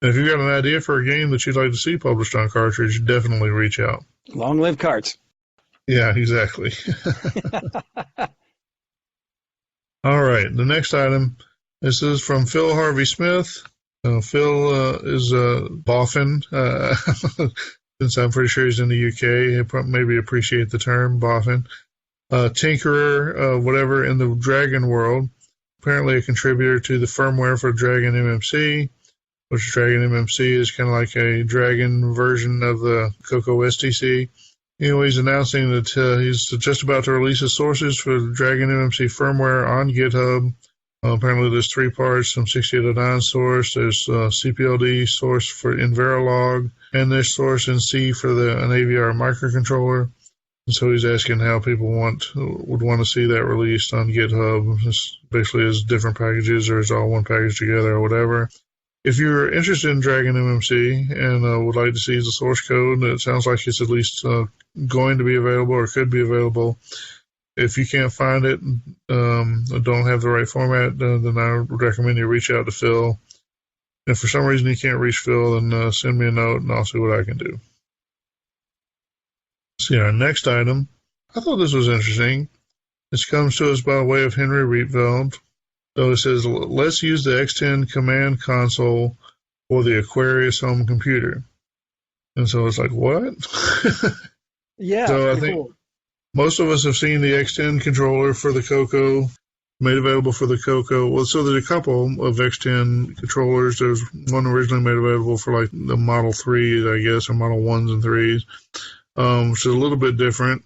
if you've got an idea for a game that you'd like to see published on cartridge, definitely reach out. Long live carts. Yeah, exactly. All right, the next item. This is from Phil Harvey Smith. Phil is boffin, since I'm pretty sure he's in the UK. He'll maybe appreciate the term boffin. Tinkerer, whatever, in the Dragon world. Apparently a contributor to the firmware for Dragon MMC, which Dragon MMC is kind of like a Dragon version of the CoCo STC. He's announcing that he's just about to release his sources for the Dragon MMC firmware on GitHub. Apparently there's 3 parts, some 6809 source, there's CPLD source in Verilog, and there's source in C for an AVR microcontroller. And so he's asking how people would want to see that released on GitHub. This basically is different packages, or it's all one package together, or whatever. If you're interested in Dragon MMC and would like to see the source code, it sounds like it's at least going to be available or could be available. if you can't find it, or don't have the right format, then I would recommend you reach out to Phil. If for some reason you can't reach Phil, then send me a note and I'll see what I can do. See, our next item, I thought this was interesting. This comes to us by way of Henry Rietveld. So it says, let's use the X10 command console for the Aquarius home computer. And so it's like, what? Yeah. So I think cool. Most of us have seen the X10 controller for the CoCo, made available for the CoCo. Well, so there's a couple of X10 controllers. There's one originally made available for like the Model 3s, I guess, or Model 1s and 3s, which is a little bit different.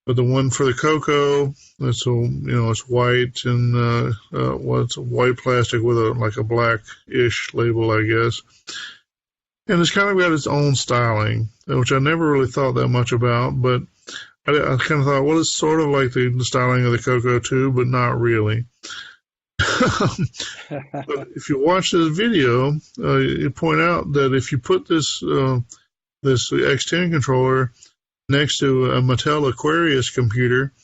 But the one for the CoCo, it's white and it's white plastic with a black-ish label, I guess. And it's kind of got its own styling, which I never really thought that much about, but I kind of thought, well, it's sort of like the styling of the CoCo 2, but not really. But if you watch this video, you point out that if you put this X10 controller next to a Mattel Aquarius computer,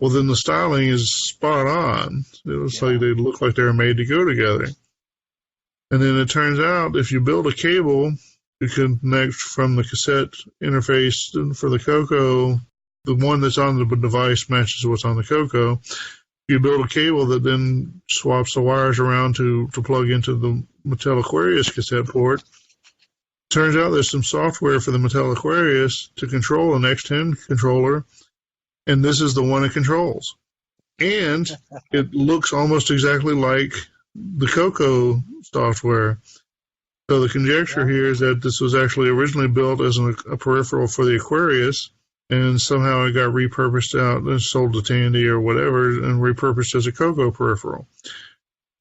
well, then the styling is spot on. It looks like they look like they're made to go together. And then it turns out if you build a cable, you can connect from the cassette interface for the CoCo. The one that's on the device matches what's on the CoCo. You build a cable that then swaps the wires around to plug into the Mattel Aquarius cassette port. Turns out there's some software for the Mattel Aquarius to control an X10 controller, and this is the one it controls. And it looks almost exactly like the CoCo software. So the conjecture here is that this was actually originally built as a peripheral for the Aquarius, and somehow it got repurposed out and sold to Tandy or whatever and repurposed as a CoCo peripheral.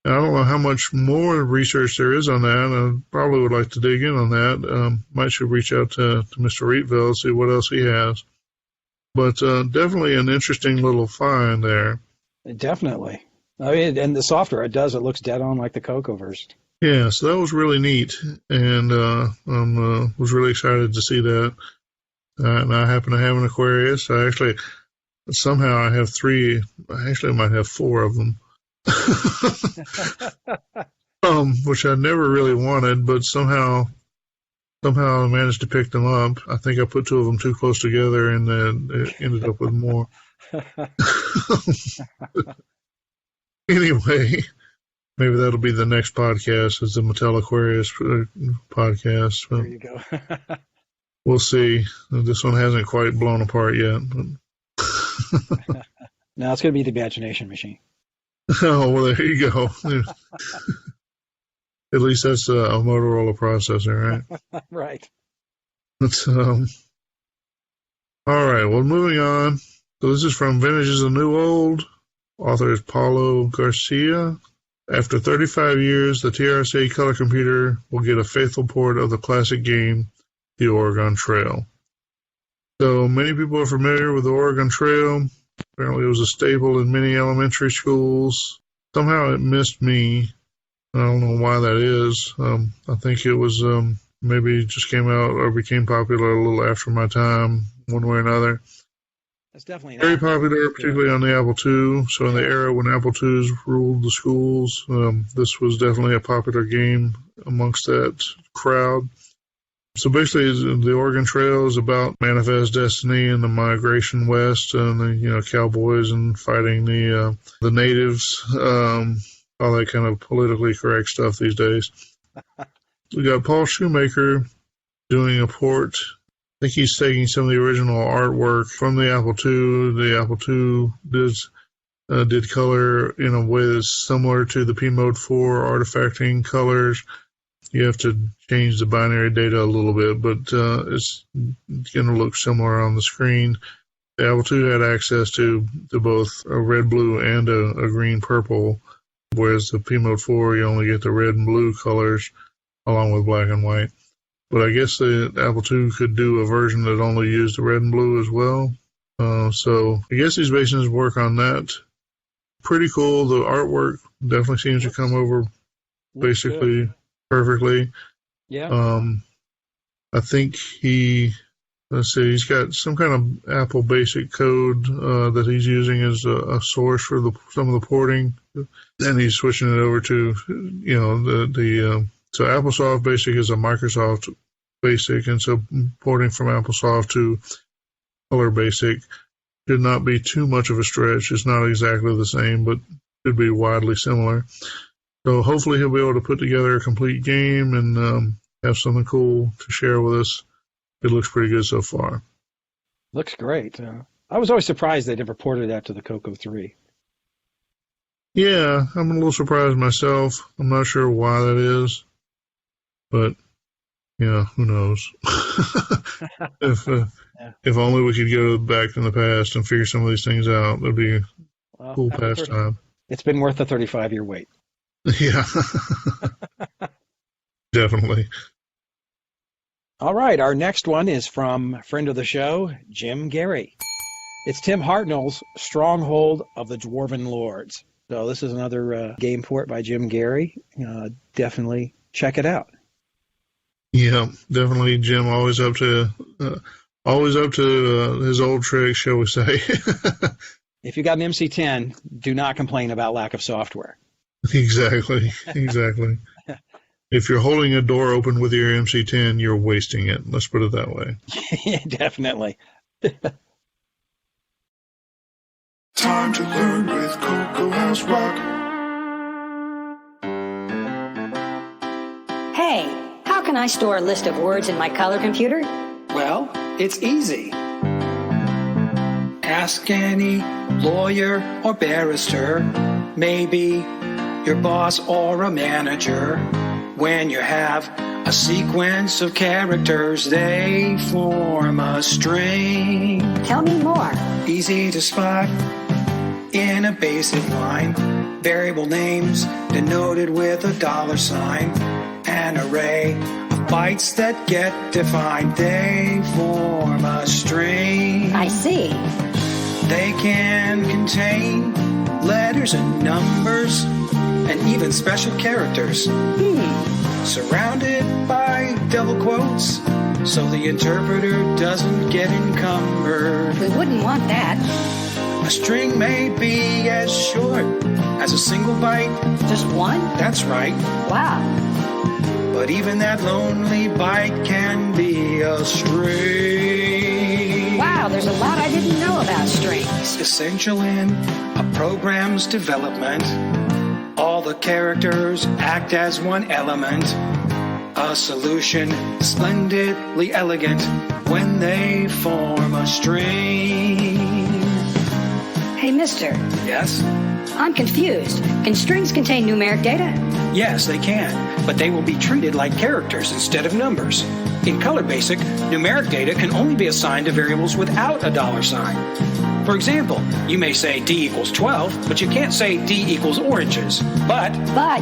And I don't know how much more research there is on that. I probably would like to dig in on that. Might should reach out to Mr. Rietveld, see what else he has. But definitely an interesting little find there. Definitely. I mean, and the software it looks dead on like the CoCo version. Yeah, so that was really neat, and I was really excited to see that. And I happen to have an Aquarius. I have 3. Actually, I might have 4 of them. Which I never really wanted, but somehow I managed to pick them up. I think I put 2 of them too close together, and then it ended up with more. Anyway, maybe that'll be the next podcast, is the Mattel Aquarius podcast. There you go. We'll see. This one hasn't quite blown apart yet. But No, it's going to be the Imagination Machine. Oh, well, there you go. At least that's a Motorola processor, right? Right. That's, all right, well, moving on. So this is from Vintage is the New Old. Author is Paulo Garcia. After 35 years, the TRS-8 color computer will get a faithful port of the classic game, The Oregon Trail. So many people are familiar with the Oregon Trail. Apparently it was a staple in many elementary schools. Somehow it missed me. I don't know why that is. I think it was maybe it just came out or became popular a little after my time, one way or another. That's definitely very popular, particularly on the Apple II. So in the era when Apple IIs ruled the schools, this was definitely a popular game amongst that crowd. So basically, the Oregon Trail is about Manifest Destiny and the migration west, and the cowboys and fighting the natives, all that kind of politically correct stuff these days. We got Paul Shoemaker doing a port. I think he's taking some of the original artwork from the Apple II. The Apple II did color in a way that's similar to the P-Mode 4 artifacting colors. You have to change the binary data a little bit, but it's going to look similar on the screen. The Apple II had access to both a red, blue, and a green, purple, whereas the P-Mode 4, you only get the red and blue colors along with black and white. But I guess the Apple II could do a version that only used the red and blue as well. So I guess he's basing his work on that. Pretty cool. The artwork definitely seems to come over basically perfectly. Yeah. I think he let's see, he's got some kind of Apple Basic code that he's using as a source for some of the porting. Then he's switching it over to, so AppleSoft Basic is a Microsoft Basic, and so porting from AppleSoft to Color Basic should not be too much of a stretch. It's not exactly the same, but should be widely similar. So hopefully he'll be able to put together a complete game and have something cool to share with us. It looks pretty good so far. Looks great. I was always surprised they never ported that to the CoCo 3. Yeah, I'm a little surprised myself. I'm not sure why that is, but yeah, who knows? If only we could go back in the past and figure some of these things out, that'd be a cool pastime. It's been worth the 35-year wait. Yeah, definitely. All right, our next one is from friend of the show, Jim Gary. It's Tim Hartnell's Stronghold of the Dwarven Lords. So this is another game port by Jim Gary. Definitely check it out. Yeah, definitely. Jim always up to his old tricks, shall we say? If you got an MC10, do not complain about lack of software. Exactly. If you're holding a door open with your MC10, you're wasting it. Let's put it that way. Yeah, definitely. Time to learn with CoCo House Rock. Hey, how can I store a list of words in my color computer? Well, it's easy. Ask any lawyer or barrister, maybe your boss or a manager. When you have a sequence of characters, they form a string. Tell me more. Easy to spot in a basic line. Variable names denoted with a $sign. An array of bytes that get defined, they form a string. I see. They can contain letters and numbers and even special characters. Surrounded by double quotes, so the interpreter doesn't get encumbered. We wouldn't want that. A string may be as short as a single byte. Just one? That's right. Wow. But even that lonely byte can be a string. Wow, there's a lot I didn't know about strings. Essential in a program's development. All the characters act as one element. A solution splendidly elegant when they form a string. Hey, mister. Yes? I'm confused. Can strings contain numeric data? Yes, they can, but they will be treated like characters instead of numbers. In Color Basic, numeric data can only be assigned to variables without a $sign. For example, you may say D equals 12, but you can't say D equals oranges. But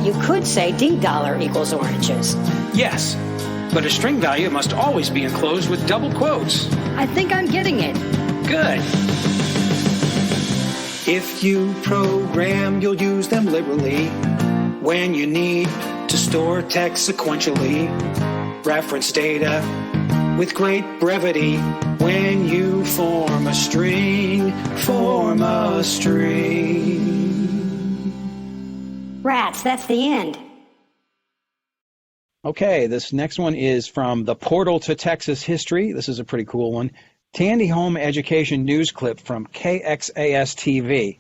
you could say D$ equals oranges. Yes, but a string value must always be enclosed with double quotes. I think I'm getting it. Good. If you program, you'll use them liberally. When you need to store text sequentially, reference data with great brevity. When you form a string, Rats, that's the end. Okay, this next one is from The Portal to Texas History. This is a pretty cool one. Tandy Home Education News Clip from KXAS TV.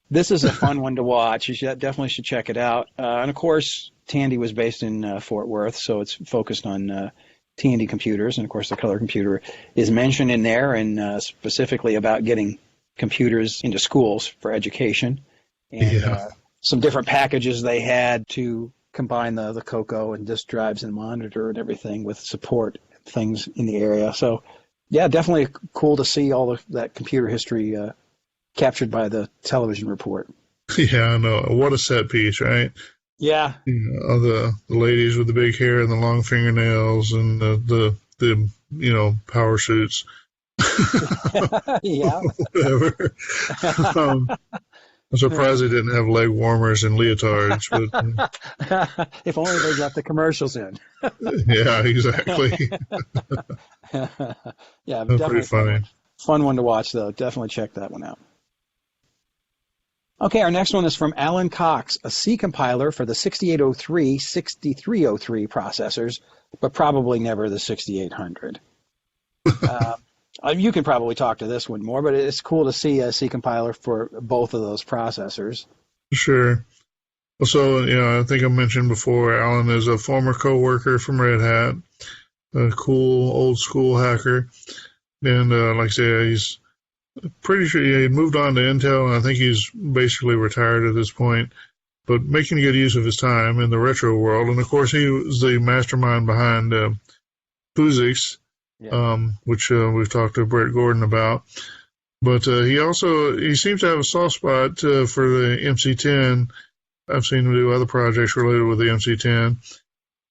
This is a fun one to watch. You definitely should check it out. And, of course, Tandy was based in Fort Worth, so it's focused on Tandy computers. And, of course, the color computer is mentioned in there, and specifically about getting computers into schools for education. And some different packages they had to combine the CoCo and disk drives and monitor and everything with support things in the area. So, yeah, definitely cool to see all that computer history captured by the television report. Yeah, I know. What a set piece, right? Yeah. The ladies with the big hair and the long fingernails and the power suits. Yeah. Whatever. I'm surprised they didn't have leg warmers and leotards. But, if only they got the commercials in. Yeah, exactly. Yeah, That's definitely pretty funny. Fun one to watch, though. Definitely check that one out. Okay, our next one is from Alan Cox, a C compiler for the 6803, 6303 processors, but probably never the 6800. You can probably talk to this one more, but it's cool to see a C compiler for both of those processors. Sure. Well, so, I think I mentioned before, Alan is a former coworker from Red Hat, a cool old school hacker. And like I say, he's pretty sure he moved on to Intel, and I think he's basically retired at this point, but making good use of his time in the retro world. And, of course, he was the mastermind behind PhysX, which we've talked to Brett Gordon about. But he seems to have a soft spot for the MC10. I've seen him do other projects related with the MC10.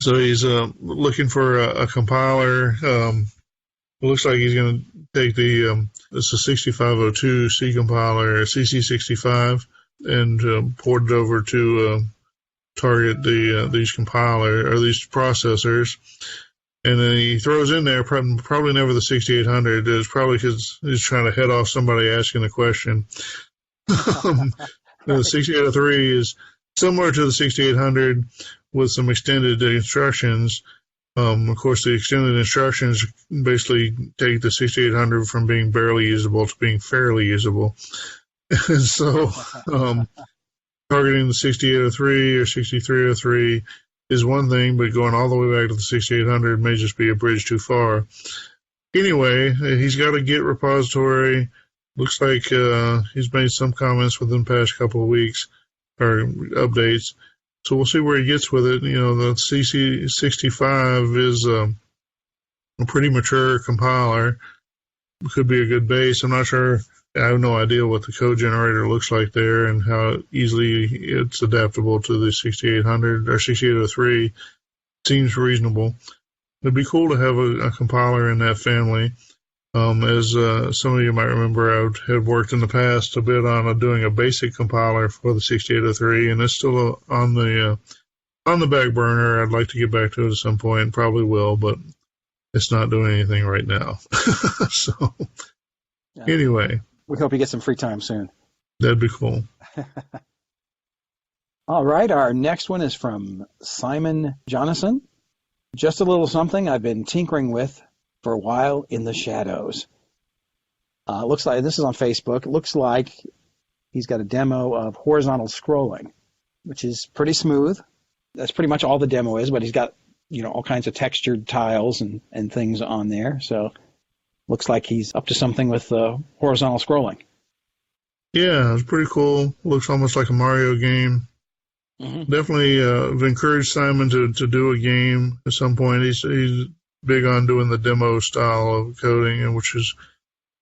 So he's looking for a compiler. It looks like he's going to take it's a 6502 C compiler, CC65, and port it over to target these these processors. And then he throws in there probably never the 6800. It's probably because he's trying to head off somebody asking a question. The 6803 is similar to the 6800 with some extended instructions. Of course, the extended instructions basically take the 6800 from being barely usable to being fairly usable. And so targeting the 6803 or 6303 is one thing, but going all the way back to the 6800 may just be a bridge too far. Anyway, he's got a Git repository. Looks like he's made some comments within the past couple of weeks, or updates. So we'll see where he gets with it. The CC65 is a pretty mature compiler. It could be a good base. I'm not sure. I have no idea what the code generator looks like there and how easily it's adaptable to the 6800 or 6803. Seems reasonable. It'd be cool to have a compiler in that family. As some of you might remember, I had worked in the past a bit on doing a basic compiler for the 6803, and it's still on the back burner. I'd like to get back to it at some point, probably will, but it's not doing anything right now. So, anyway. We hope you get some free time soon. That'd be cool. All right, our next one is from Simon Jonathan. Just a little something I've been tinkering with for a while in the shadows. Looks like this is on Facebook. It looks like he's got a demo of horizontal scrolling, which is pretty smooth. That's pretty much all the demo is, but he's got all kinds of textured tiles and things on there. So looks like he's up to something with horizontal scrolling. Yeah, it's pretty cool. Looks almost like a Mario game. Mm-hmm. Definitely I've encouraged Simon to do a game at some point. He's big on doing the demo style of coding, and which is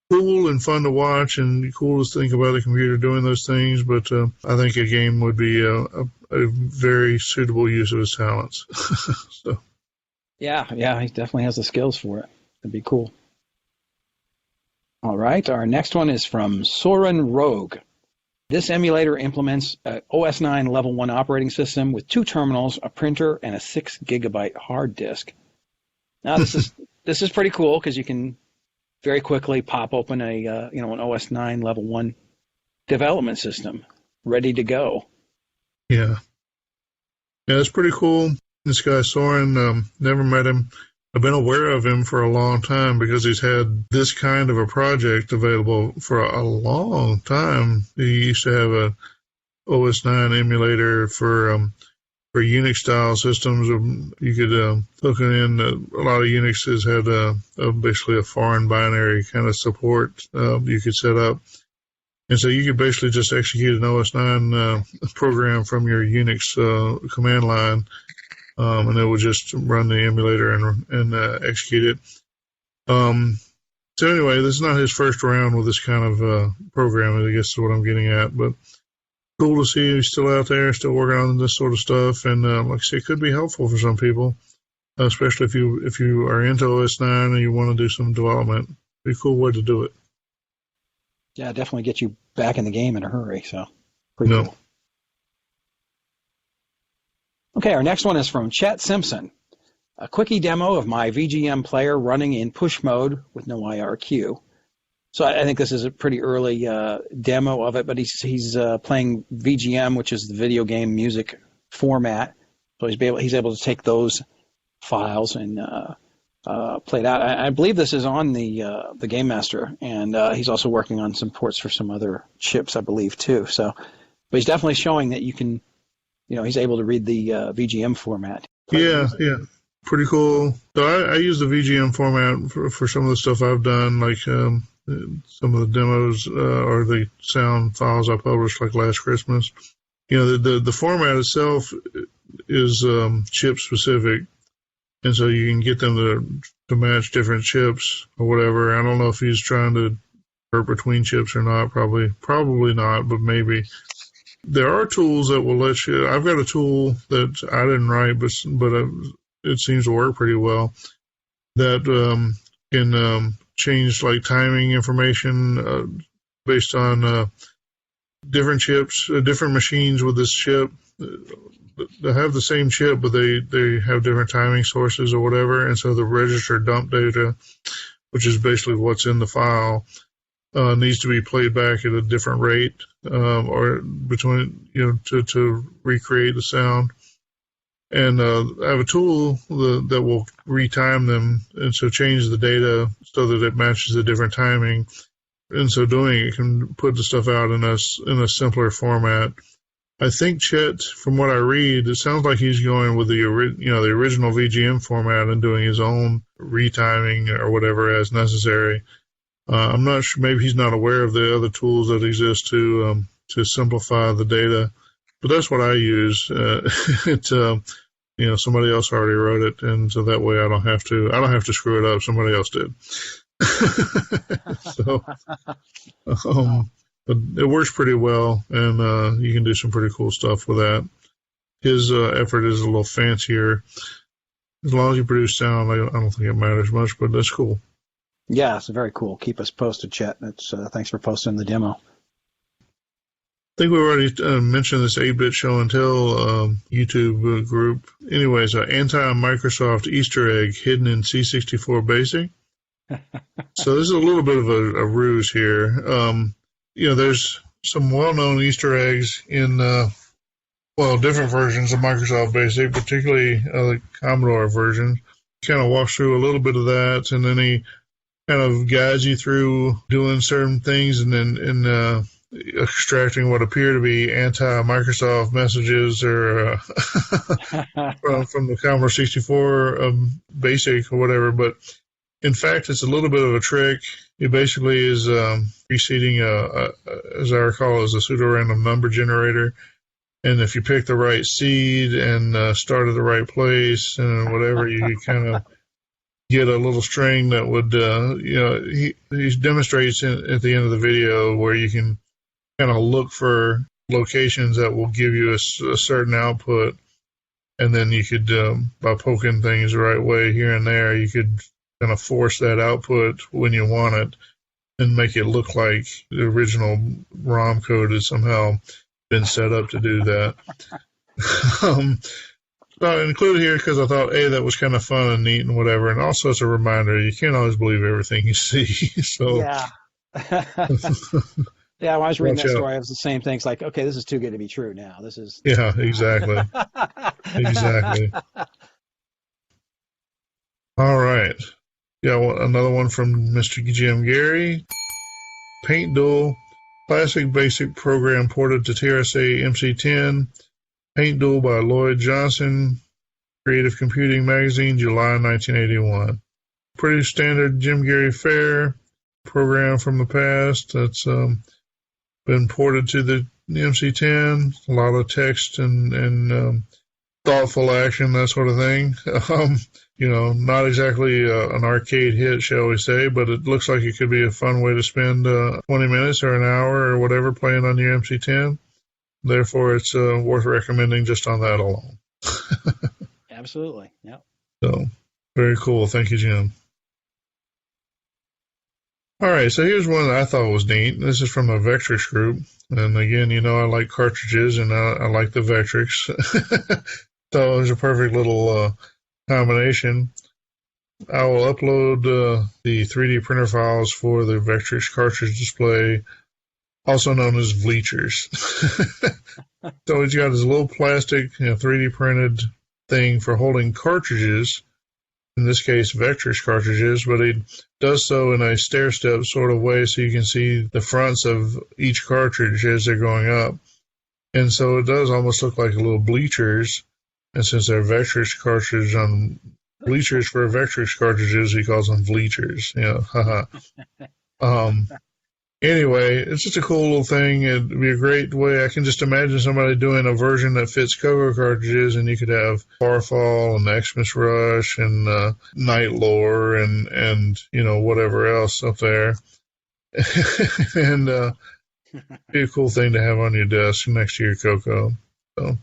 cool and fun to watch and cool to think about a computer doing those things. But I think a game would be a very suitable use of his talents. So. Yeah, he definitely has the skills for it. It'd be cool. All right, our next one is from Soren Rogue. This emulator implements an OS 9 Level 1 operating system with 2 terminals, a printer, and a 6 gigabyte hard disk. Now, this is pretty cool because you can very quickly pop open an OS 9 Level 1 development system ready to go. Yeah, it's pretty cool. This guy Soren, never met him. I've been aware of him for a long time because he's had this kind of a project available for a long time. He used to have a OS 9 emulator for Unix-style systems. You could hook it in. A lot of Unixes had basically a foreign binary kind of support you could set up. And so you could basically just execute an OS 9 program from your Unix command line, and it would just run the emulator and execute it. So anyway, this is not his first round with this kind of program, I guess is what I'm getting at. But cool to see he's still out there, still working on this sort of stuff. And like I say, it could be helpful for some people, especially if you are into OS 9 and you want to do some development. Be a cool way to do it. Yeah, definitely get you back in the game in a hurry. So. Pretty cool. Okay, our next one is from Chet Simpson. A quickie demo of my VGM player running in push mode with no IRQ. So I think this is a pretty early demo of it, but he's playing VGM, which is the video game music format. So he's able to take those files and play it out. I believe this is on the Game Master, and he's also working on some ports for some other chips, I believe, too. So, but he's definitely showing that you can, he's able to read the VGM format. Yeah. Pretty cool. So I use the VGM format for some of the stuff I've done, like some of the demos or the sound files I published, like last Christmas. The format itself is chip specific, and so you can get them to match different chips or whatever. I don't know if he's trying to convert between chips or not. Probably not, but maybe. There are tools that will let you. I've got a tool that I didn't write, but it seems to work pretty well, that can change like timing information based on different chips, different machines with this chip. They have the same chip, but they have different timing sources or whatever, and so the register dump data, which is basically what's in the file, needs to be played back at a different rate or between to recreate the sound. And I have a tool that will retime them, and so change the data so that it matches the different timing. And so doing it can put the stuff out in a simpler format. I think Chet, from what I read, it sounds like he's going with the original VGM format and doing his own retiming or whatever as necessary. I'm not sure. Maybe he's not aware of the other tools that exist to simplify the data. But that's what I use. Somebody else already wrote it, and so that way I don't have to screw it up. Somebody else did. So, but it works pretty well, and you can do some pretty cool stuff with that. His effort is a little fancier. As long as you produce sound, I don't think it matters much, but that's cool. Yeah, it's very cool. Keep us posted, Chet. Thanks for posting the demo. I think we already mentioned this 8-Bit Show and Tell YouTube group. Anyways, anti-Microsoft Easter egg hidden in C64 BASIC. So this is a little bit of a ruse here. There's some well-known Easter eggs in, different versions of Microsoft BASIC, particularly the Commodore version. He kind of walks through a little bit of that, and then he kind of guides you through doing certain things, and then extracting what appear to be anti-Microsoft messages or from the Commodore 64 BASIC or whatever. But in fact, it's a little bit of a trick. It basically is preceding, as I recall, is a pseudo-random number generator. And if you pick the right seed and start at the right place and whatever, you kind of get a little string that would, he demonstrates at the end of the video where you can kind of look for locations that will give you a certain output, and then you could, by poking things the right way here and there, you could kind of force that output when you want it and make it look like the original ROM code has somehow been set up to do that. So I included here because I thought, that was kind of fun and neat and whatever, and also it's a reminder you can't always believe everything you see. So yeah. Yeah, when I was reading that story, it was the same thing. It's like, okay, this is too good to be true now. This is... Yeah, exactly. Exactly. All right. Yeah, another one from Mr. Jim Gary. Paint Duel, classic basic program ported to TRS-A MC-10. Paint Duel by Lloyd Johnson, Creative Computing Magazine, July 1981. Pretty standard Jim Gary fare program from the past that's been ported to the MC-10. A lot of text and thoughtful action, that sort of thing. Not exactly an arcade hit, shall we say, but it looks like it could be a fun way to spend 20 minutes or an hour or whatever playing on your MC-10. Therefore, it's worth recommending just on that alone. Absolutely, yeah. So, very cool. Thank you, Jim. All right, so here's one that I thought was neat. This is from a Vectrix group. And again, I like cartridges and I like the Vectrix. So it was a perfect little combination. I will upload the 3D printer files for the Vectrix cartridge display, also known as bleachers. So he's got his little plastic 3D printed thing for holding cartridges, in this case Vectrix cartridges, but he does so in a stair-step sort of way so you can see the fronts of each cartridge as they're going up. And so it does almost look like little bleachers, and since they're Vectrix cartridges on bleachers for Vectrix cartridges, he calls them bleachers. Haha. Anyway, it's just a cool little thing. It'd be a great way. I can just imagine somebody doing a version that fits CoCo cartridges, and you could have Farfall and Xmas Rush and Night Lore and whatever else up there. And be a cool thing to have on your desk next to your CoCo. So,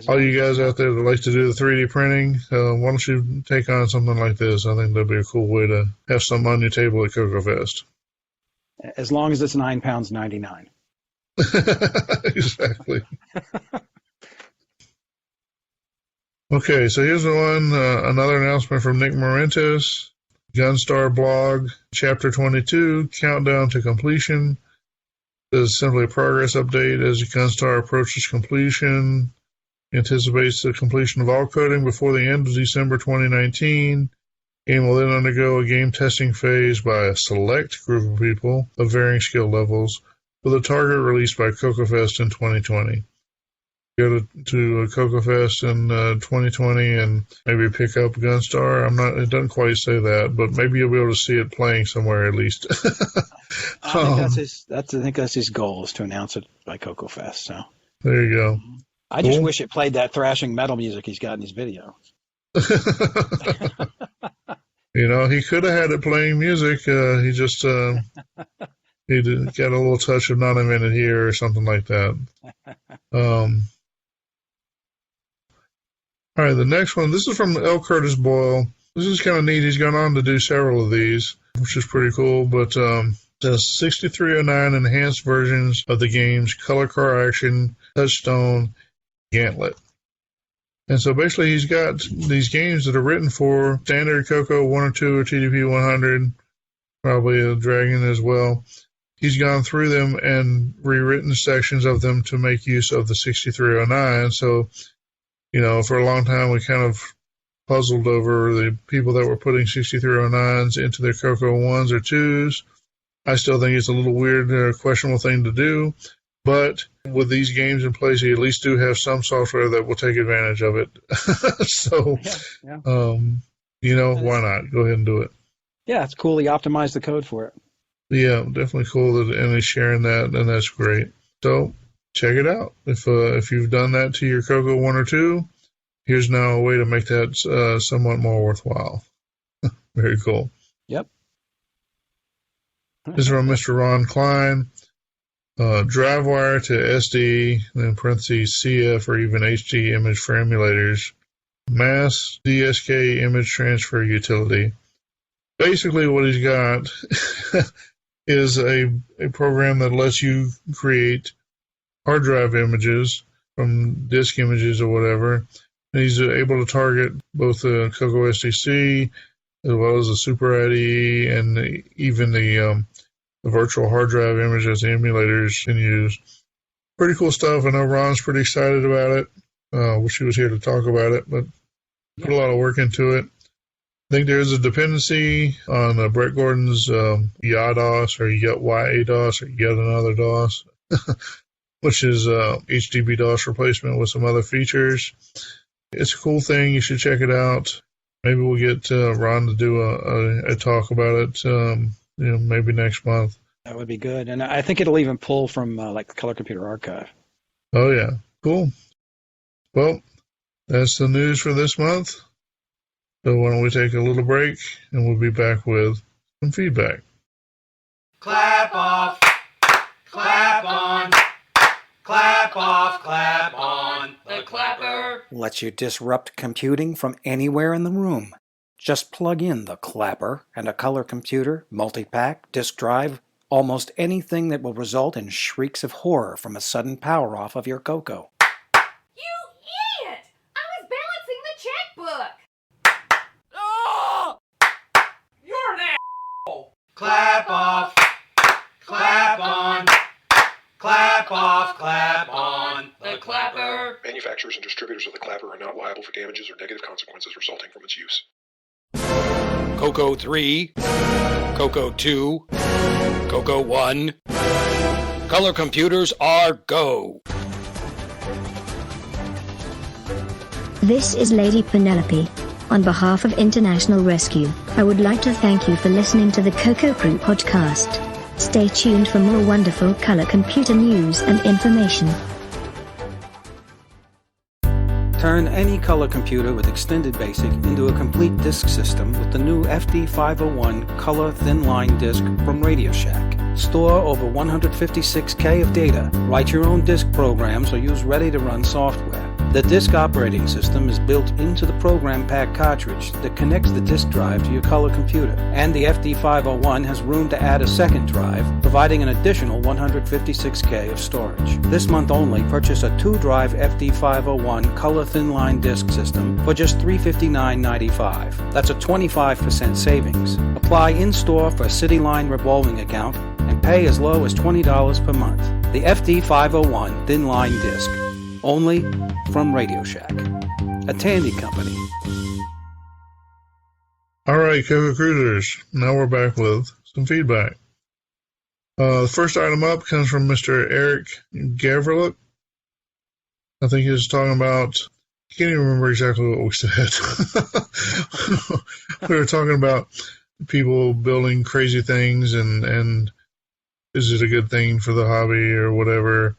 all you guys out there that like to do the 3D printing, why don't you take on something like this? I think that'd be a cool way to have something on your table at CoCo Fest. As long as it's £9.99. Exactly. Okay, so here's the one, another announcement from Nick Morentis. Gunstar blog, Chapter 22, Countdown to Completion. This is simply a progress update as Gunstar approaches completion. Anticipates the completion of all coding before the end of December 2019. Game will then undergo a game testing phase by a select group of people of varying skill levels, with a target released by CoCo Fest in 2020. Go to CoCo Fest in 2020 and maybe pick up Gunstar. It doesn't quite say that, but maybe you'll be able to see it playing somewhere at least. I think that's his goal, is to announce it by CoCo Fest. So there you go. I just wish it played that thrashing metal music he's got in his video. He could have had it playing music. He just he got a little touch of Not a Minute Here or something like that. All right, the next one. This is from L. Curtis Boyle. This is kind of neat. He's gone on to do several of these, which is pretty cool. But there's 6309 enhanced versions of the games Color Car Action, Touchstone, Gantlet. And so basically he's got these games that are written for standard CoCo 102 or TDP 100, probably a Dragon as well. He's gone through them and rewritten sections of them to make use of the 6309. So, for a long time we kind of puzzled over the people that were putting 6309s into their CoCo 1s or 2s. I still think it's a little weird, questionable thing to do. But with these games in place, you at least do have some software that will take advantage of it. So, why not? Go ahead and do it. Yeah, it's cool. He optimized the code for it. Yeah, definitely cool that he's sharing that, and that's great. So, check it out. If you've done that to your CoCo 1 or 2, here's now a way to make that somewhat more worthwhile. Very cool. Yep. This is from Mr. Ron Klein. Drive wire to SD, in parentheses CF or even HD image for emulators. Mass DSK image transfer utility. Basically what he's got is a program that lets you create hard drive images from disk images or whatever. And he's able to target both the CoCo SDC as well as the Super IDE and even the virtual hard drive images the emulators can use. Pretty cool stuff. I know Ron's pretty excited about it. Wish he was here to talk about it, but put a lot of work into it. I think there's a dependency on Brett Gordon's YADOS or YADOS or Yet Another DOS, which is HDB DOS replacement with some other features. It's a cool thing. You should check it out. Maybe we'll get Ron to do a talk about it maybe next month. That would be good. And I think it'll even pull from like the Color Computer Archive. Oh, yeah. Cool. Well, that's the news for this month. So why don't we take a little break, and we'll be back with some feedback. Clap off, clap on, clap off, clap on. The clapper lets you disrupt computing from anywhere in the room. Just plug in the clapper and a color computer, multi-pack, disk drive, almost anything that will result in shrieks of horror from a sudden power off of your CoCo. You idiot! I was balancing the checkbook! Oh! You're an asshole! Clap off. Clap on. Clap off. Clap on. The clapper. Manufacturers and distributors of the clapper are not liable for damages or negative consequences resulting from its use. CoCo 3, CoCo 2, CoCo 1. Color computers are go. This is Lady Penelope. On behalf of International Rescue, I would like to thank you for listening to the CoCo Crew Podcast. Stay tuned for more wonderful color computer news and information. Turn any color computer with Extended Basic into a complete disk system with the new FD501 Color Thin Line Disk from Radio Shack. Store over 156K of data, write your own disk programs, or use ready-to-run software. The disk operating system is built into the program pack cartridge that connects the disk drive to your color computer, and the FD501 has room to add a second drive, providing an additional 156K of storage. This month only, purchase a 2-drive FD501 Color Thin Line Disk System for just $359.95. That's a 25% savings. Apply in-store for a CityLine revolving account and pay as low as $20 per month. The FD501 Thin Line Disk. Only from Radio Shack, a Tandy company. All right, CoCo Cruisers. Now we're back with some feedback. The first item up comes from Mr. Eric Gavrlik. I think he was talking about, I can't even remember exactly what we said. We were talking about people building crazy things and is it a good thing for the hobby or whatever.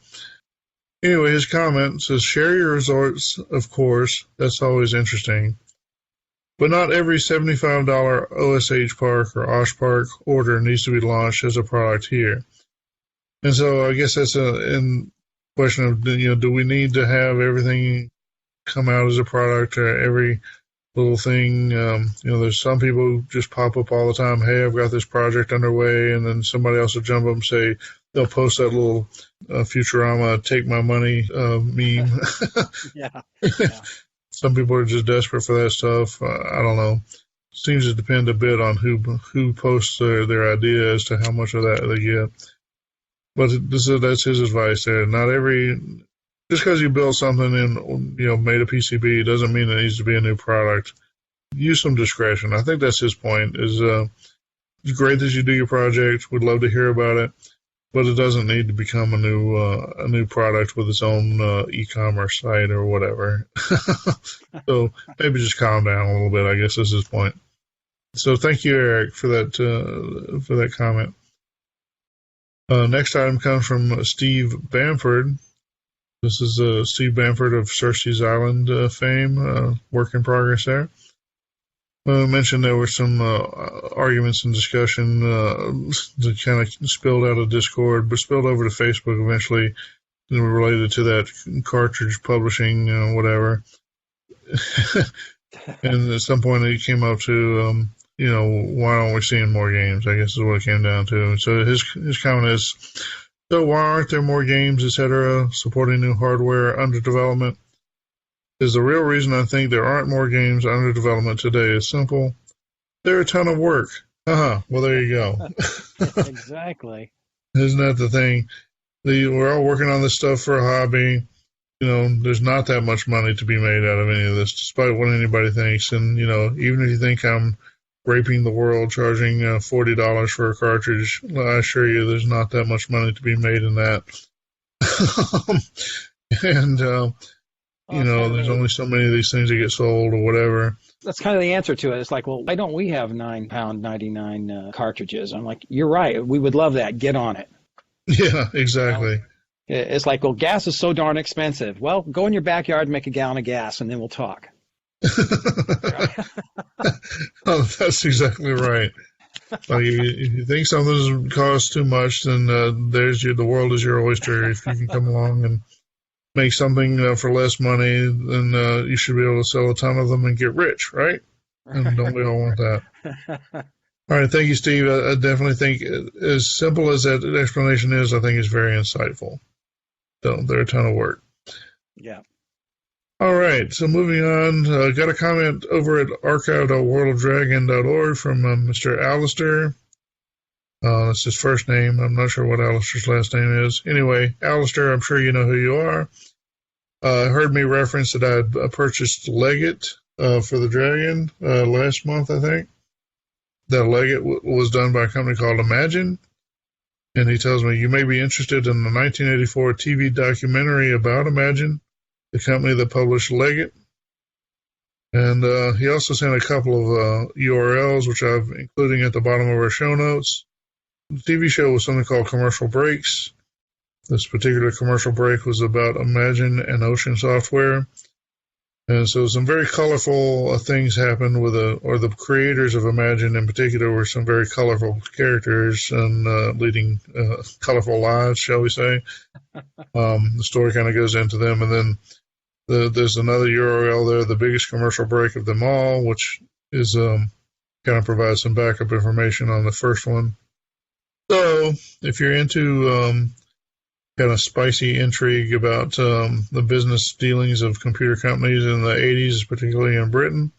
Anyway, his comment says, share your results, of course. That's always interesting. But not every $75 OSH Park or OSH Park order needs to be launched as a product here. And so I guess that's in question of, do we need to have everything come out as a product or every little thing? There's some people who just pop up all the time. Hey, I've got this project underway. And then somebody else will jump up and say, they'll post that little Futurama take my money meme. Yeah. Some people are just desperate for that stuff. I don't know. Seems to depend a bit on who posts their idea as to how much of that they get. But that's his advice there. Not just because you build something and made a PCB doesn't mean it needs to be a new product. Use some discretion. I think that's his point. It's great that you do your project. We'd love to hear about it. But it doesn't need to become a new product with its own e-commerce site or whatever. So maybe just calm down a little bit, I guess is his point. So thank you, Eric, for that comment. Next item comes from Steve Bamford. This is Steve Bamford of Cersei's Island fame, work in progress there. I mentioned there were some arguments and discussion that kind of spilled out of Discord, but spilled over to Facebook eventually, related to that cartridge publishing, whatever. And at some point it came up to, why aren't we seeing more games? I guess is what it came down to. So his comment is, so why aren't there more games, etc., supporting new hardware under development? Is the real reason I think there aren't more games under development today is simple. They're a ton of work. Well, there you go. Exactly. Isn't that the thing? We're all working on this stuff for a hobby. There's not that much money to be made out of any of this, despite what anybody thinks. And, even if you think I'm raping the world, charging $40 for a cartridge, I assure you there's not that much money to be made in that. And, there's only so many of these things that get sold or whatever. That's kind of the answer to it. It's like, well, why don't we have £9.99 cartridges? I'm like, you're right. We would love that. Get on it. Yeah, exactly. It's like, well, gas is so darn expensive. Well, go in your backyard and make a gallon of gas, and then we'll talk. Oh, that's exactly right. Like, if you think something costs too much, then the world is your oyster. If you can come along and make something for less money, then you should be able to sell a ton of them and get rich, right? And don't we all want that? All right, thank you, Steve. I definitely think, as simple as that explanation is, I think it's very insightful. So they're a ton of work. Yeah. All right, so moving on, got a comment over at archive.worldofdragon.org from Mr. Alistair. That's his first name. I'm not sure what Alistair's last name is. Anyway, Alistair, I'm sure you know who you are. Heard me reference that I purchased Leggett for the Dragon last month, I think. That Leggett was done by a company called Imagine. And he tells me, you may be interested in the 1984 TV documentary about Imagine, the company that published Leggett. And he also sent a couple of URLs, which I'm including at the bottom of our show notes. The TV show was something called Commercial Breaks. This particular commercial break was about Imagine and Ocean Software. And so some very colorful things happened with the creators of Imagine in particular were some very colorful characters and leading colorful lives, shall we say. The story kind of goes into them. And then there's another URL there, the biggest commercial break of them all, which is kind of provides some backup information on the first one. So if you're into kind of spicy intrigue about the business dealings of computer companies in the 80s, particularly in Britain,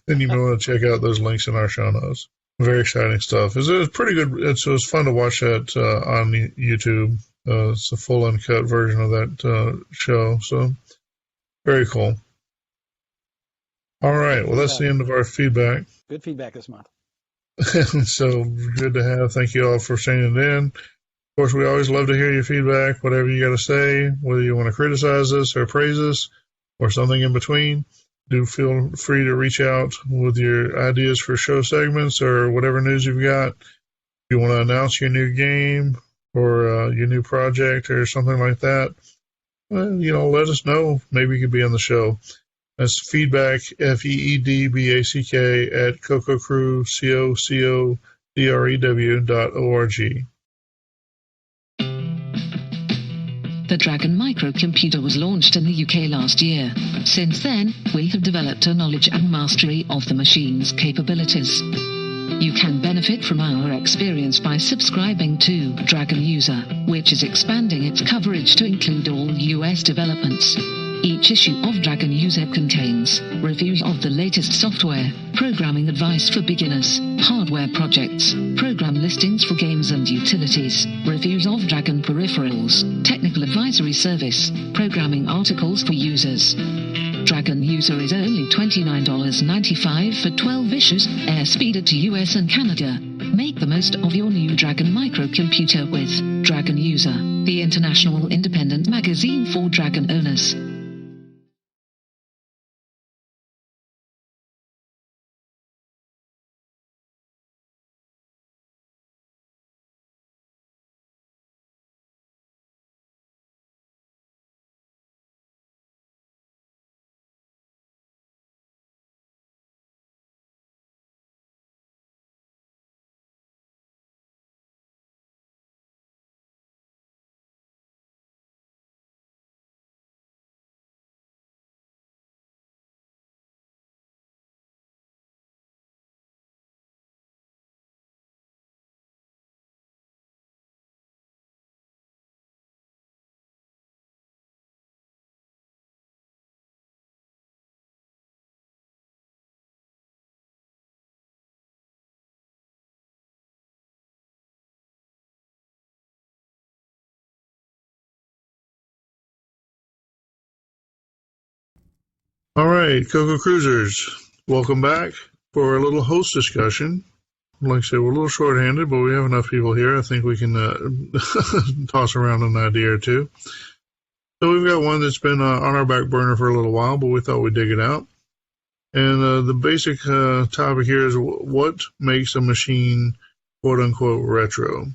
then you may want to check out those links in our show notes. Very exciting stuff. It was pretty good. It was fun to watch that on YouTube. It's a full uncut version of that show. So very cool. All right. Well, that's the end of our feedback. Good feedback this month. So good to have. Thank you all for sending it in. Of course, we always love to hear your feedback, whatever you got to say, whether you want to criticize us or praise us or something in between. Do feel free to reach out with your ideas for show segments or whatever news you've got. If you want to announce your new game or your new project or something like that, well, let us know. Maybe you could be on the show. That's feedback, FEEDBACK, at CoCo Crew, CoCodrew.org. The Dragon microcomputer was launched in the UK last year. Since then, we have developed a knowledge and mastery of the machine's capabilities. You can benefit from our experience by subscribing to Dragon User, which is expanding its coverage to include all US developments. Each issue of Dragon User contains reviews of the latest software, programming advice for beginners, hardware projects, program listings for games and utilities, reviews of Dragon peripherals, technical advisory service, programming articles for users. Dragon User is only $29.95 for 12 issues, airspeeded to US and Canada. Make the most of your new Dragon microcomputer with Dragon User, the international independent magazine for Dragon owners. All right, CoCo Cruisers, welcome back for a little host discussion. Like I said, we're a little short-handed, but we have enough people here. I think we can toss around an idea or two. So we've got one that's been on our back burner for a little while, but we thought we'd dig it out. And the basic topic here is what makes a machine, quote-unquote, retro?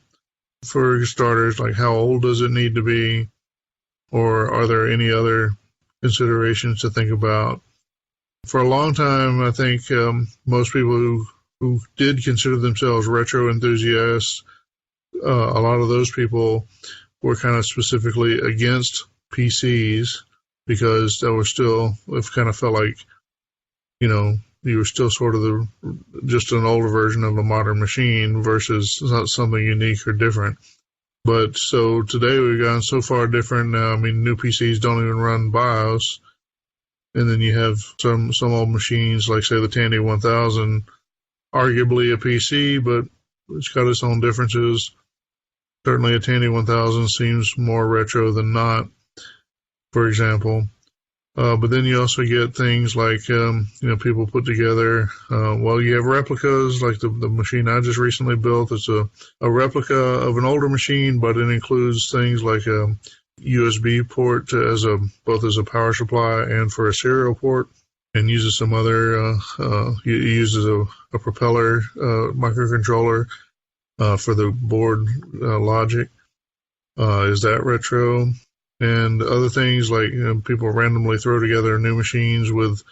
For starters, like how old does it need to be? Or are there any other considerations to think about? For a long time, I think most people who did consider themselves retro enthusiasts, a lot of those people were kind of specifically against PCs because that was still, it kind of felt like, you were still sort of just an older version of a modern machine versus not something unique or different. But so today we've gotten so far different now. I mean, new PCs don't even run BIOS. And then you have some old machines, like, say, the Tandy 1000, arguably a PC, but it's got its own differences. Certainly a Tandy 1000 seems more retro than not, for example. But then you also get things like, people put together, you have replicas, like the machine I just recently built. It's a replica of an older machine, but it includes things like a USB port both as a power supply and for a serial port, and uses some other, uses a propeller microcontroller for the board logic. Is that retro? And other things like, people randomly throw together new machines with,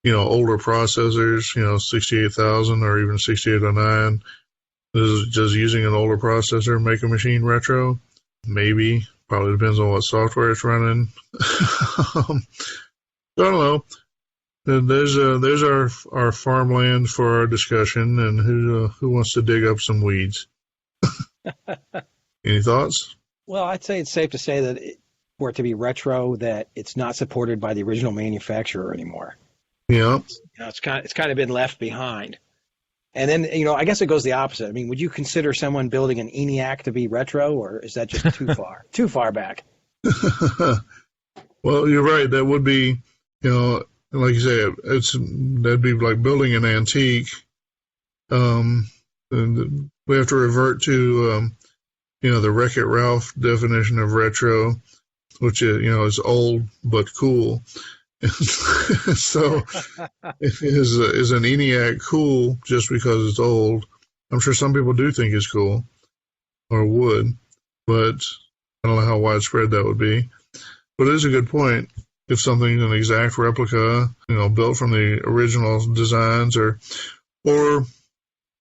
older processors, 68,000 or even 6809. Does using an older processor make a machine retro? Maybe. Probably depends on what software it's running. I don't know. There's our farmland for our discussion, and who wants to dig up some weeds? Any thoughts? Well, I'd say it's safe to say that for it to be retro, that it's not supported by the original manufacturer anymore. Yeah. It's kind of been left behind. And then, I guess it goes the opposite. I mean, would you consider someone building an ENIAC to be retro, or is that just too far, too far back? Well, you're right. That would be, like you say, that'd be like building an antique. And we have to revert to, the Wreck-It Ralph definition of retro, which is old but cool. So, is an ENIAC cool just because it's old? I'm sure some people do think it's cool, or would, but I don't know how widespread that would be. But it is a good point. If something's an exact replica, built from the original designs, or so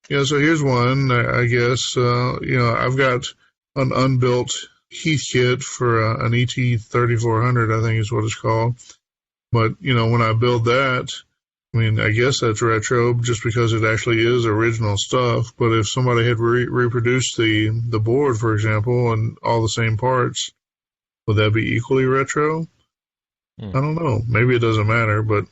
here's one. I guess I've got an unbuilt Heathkit for an ET3400, I think is what it's called. But, when I build that, I mean, I guess that's retro just because it actually is original stuff. But if somebody had reproduced the board, for example, and all the same parts, would that be equally retro? I don't know. Maybe it doesn't matter, but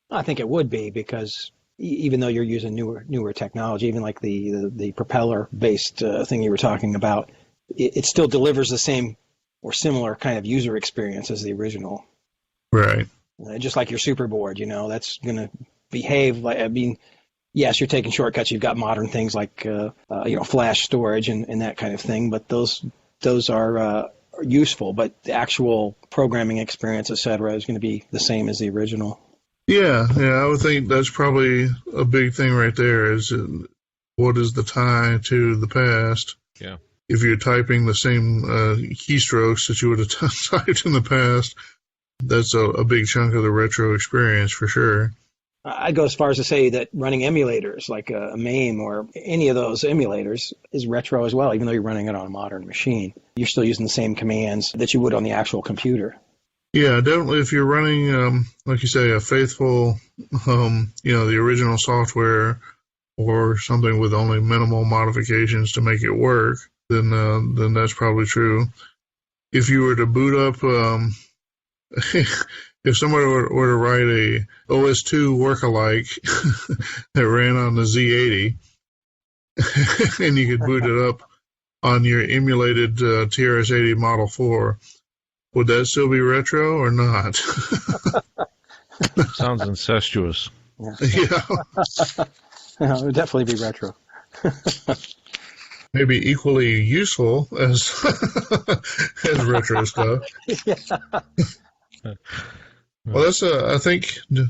I think it would be, because even though you're using newer technology, even like the propeller-based thing you were talking about, it still delivers the same or similar kind of user experience as the original. Right. Just like your superboard, that's going to behave like, yes, you're taking shortcuts. You've got modern things like, flash storage and that kind of thing, but those are useful, but the actual programming experience, et cetera, is going to be the same as the original. Yeah, I would think that's probably a big thing right there, is what is the tie to the past? Yeah. If you're typing the same keystrokes that you would have typed in the past, that's a big chunk of the retro experience for sure. I'd go as far as to say that running emulators like a MAME or any of those emulators is retro as well, even though you're running it on a modern machine. You're still using the same commands that you would on the actual computer. Yeah, definitely. If you're running, like you say, a faithful, the original software or something with only minimal modifications to make it work, then that's probably true. If you were to boot up, if somebody were to write a OS2 work-alike that ran on the Z80, and you could boot it up on your emulated TRS-80 Model 4, would that still be retro or not? Sounds incestuous. Yeah. It would definitely be retro. Maybe equally useful as retro stuff. Yeah. Well, that's I think. Do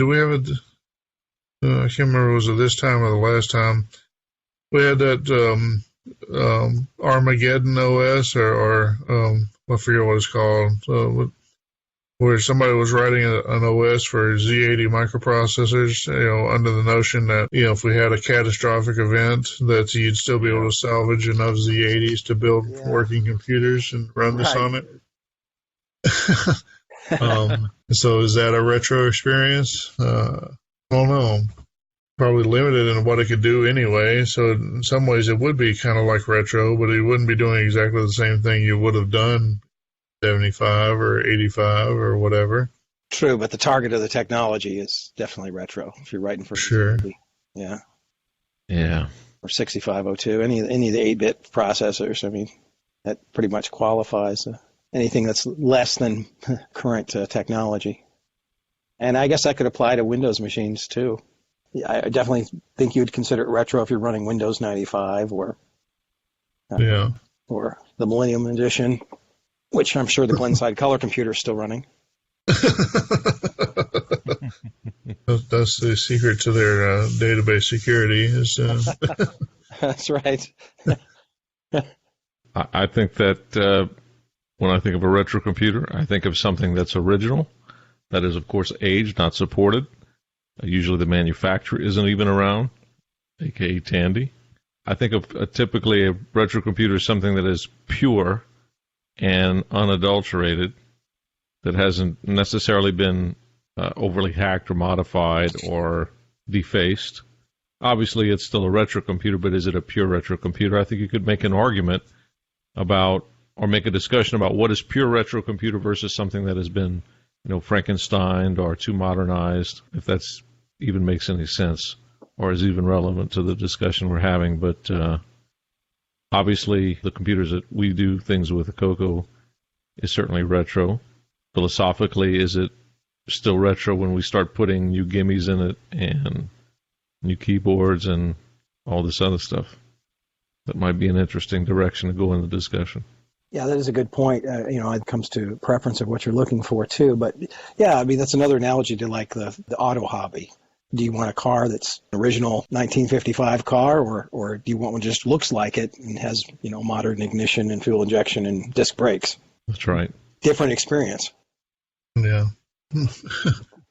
we have I can't remember. Was it this time or the last time? We had that Armageddon OS, or I forget what it's called. Where somebody was writing an OS for Z80 microprocessors, under the notion that, if we had a catastrophic event, that you'd still be able to salvage enough Z80s to build working computers and run this on it. So is that a retro experience? I don't know. Probably limited in what it could do anyway. So in some ways it would be kind of like retro, but it wouldn't be doing exactly the same thing you would have done 75 or 85 or whatever. True, but the target of the technology is definitely retro. If you're writing for sure, yeah, or 6502, any of the 8-bit processors. I mean, that pretty much qualifies. Anything that's less than current technology, and I guess that could apply to Windows machines too. I definitely think you'd consider it retro if you're running Windows 95 or the Millennium Edition, which I'm sure the Glenside color computer is still running. That's the secret to their database security. That's right. I think that when I think of a retro computer, I think of something that's original, that is, of course, aged, not supported. Usually the manufacturer isn't even around, a.k.a. Tandy. I think of typically a retro computer as something that is pure and unadulterated, that hasn't necessarily been overly hacked or modified or defaced. Obviously, it's still a retro computer, but is it a pure retro computer? I think you could make an argument about, or make a discussion about, what is pure retro computer versus something that has been, Frankensteined or too modernized, if that's even makes any sense or is even relevant to the discussion we're having. But obviously, the computers that we do things with, the CoCo, is certainly retro. Philosophically, is it still retro when we start putting new gimmies in it and new keyboards and all this other stuff? That might be an interesting direction to go in the discussion. Yeah, that is a good point. It comes to preference of what you're looking for, too. But, yeah, I mean, that's another analogy to, like, the auto hobby. Do you want a car that's an original 1955 car, or do you want one that just looks like it and has, modern ignition and fuel injection and disc brakes? That's right. Different experience. Yeah.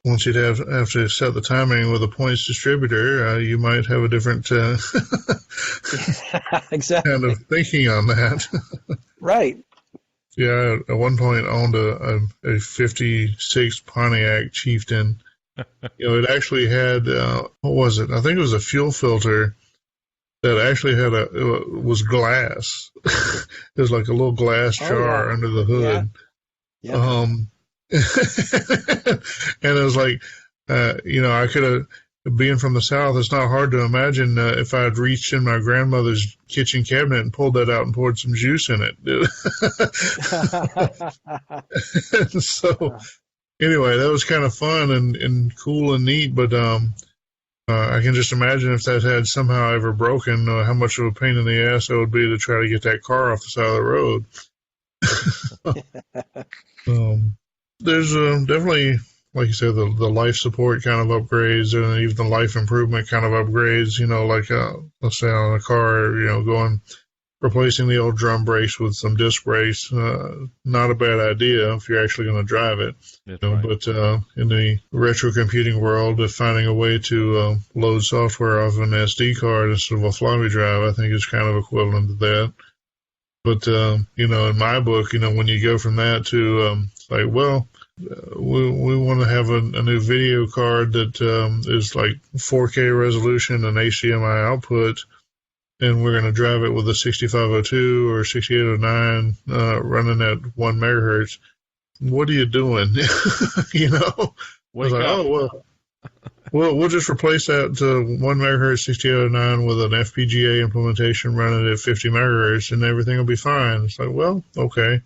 Once you'd have to set the timing with a points distributor, you might have a different exactly. kind of thinking on that. Right. Yeah, at one point owned a 56 Pontiac Chieftain. It actually had, what was it? I think it was a fuel filter that actually had was glass. It was like a little glass jar under the hood. Yeah. And it was like, I could have, being from the South, it's not hard to imagine if I had reached in my grandmother's kitchen cabinet and pulled that out and poured some juice in it. So, anyway, that was kind of fun and cool and neat, but I can just imagine if that had somehow ever broken, how much of a pain in the ass it would be to try to get that car off the side of the road. There's definitely, like you said, the life support kind of upgrades and even the life improvement kind of upgrades, like, let's say on a car, replacing the old drum brakes with some disc brakes, not a bad idea if you're actually going to drive it. Right. But in the retro computing world, finding a way to load software off an SD card instead of a floppy drive, I think is kind of equivalent to that. But, in my book, when you go from that to, we want to have a new video card that is like 4K resolution and HDMI output, and we're going to drive it with a 6502 or 6809 running at 1 megahertz. What are you doing? We'll just replace that to 1 megahertz 6809 with an FPGA implementation running at 50 megahertz, and everything will be fine. It's like, well, okay.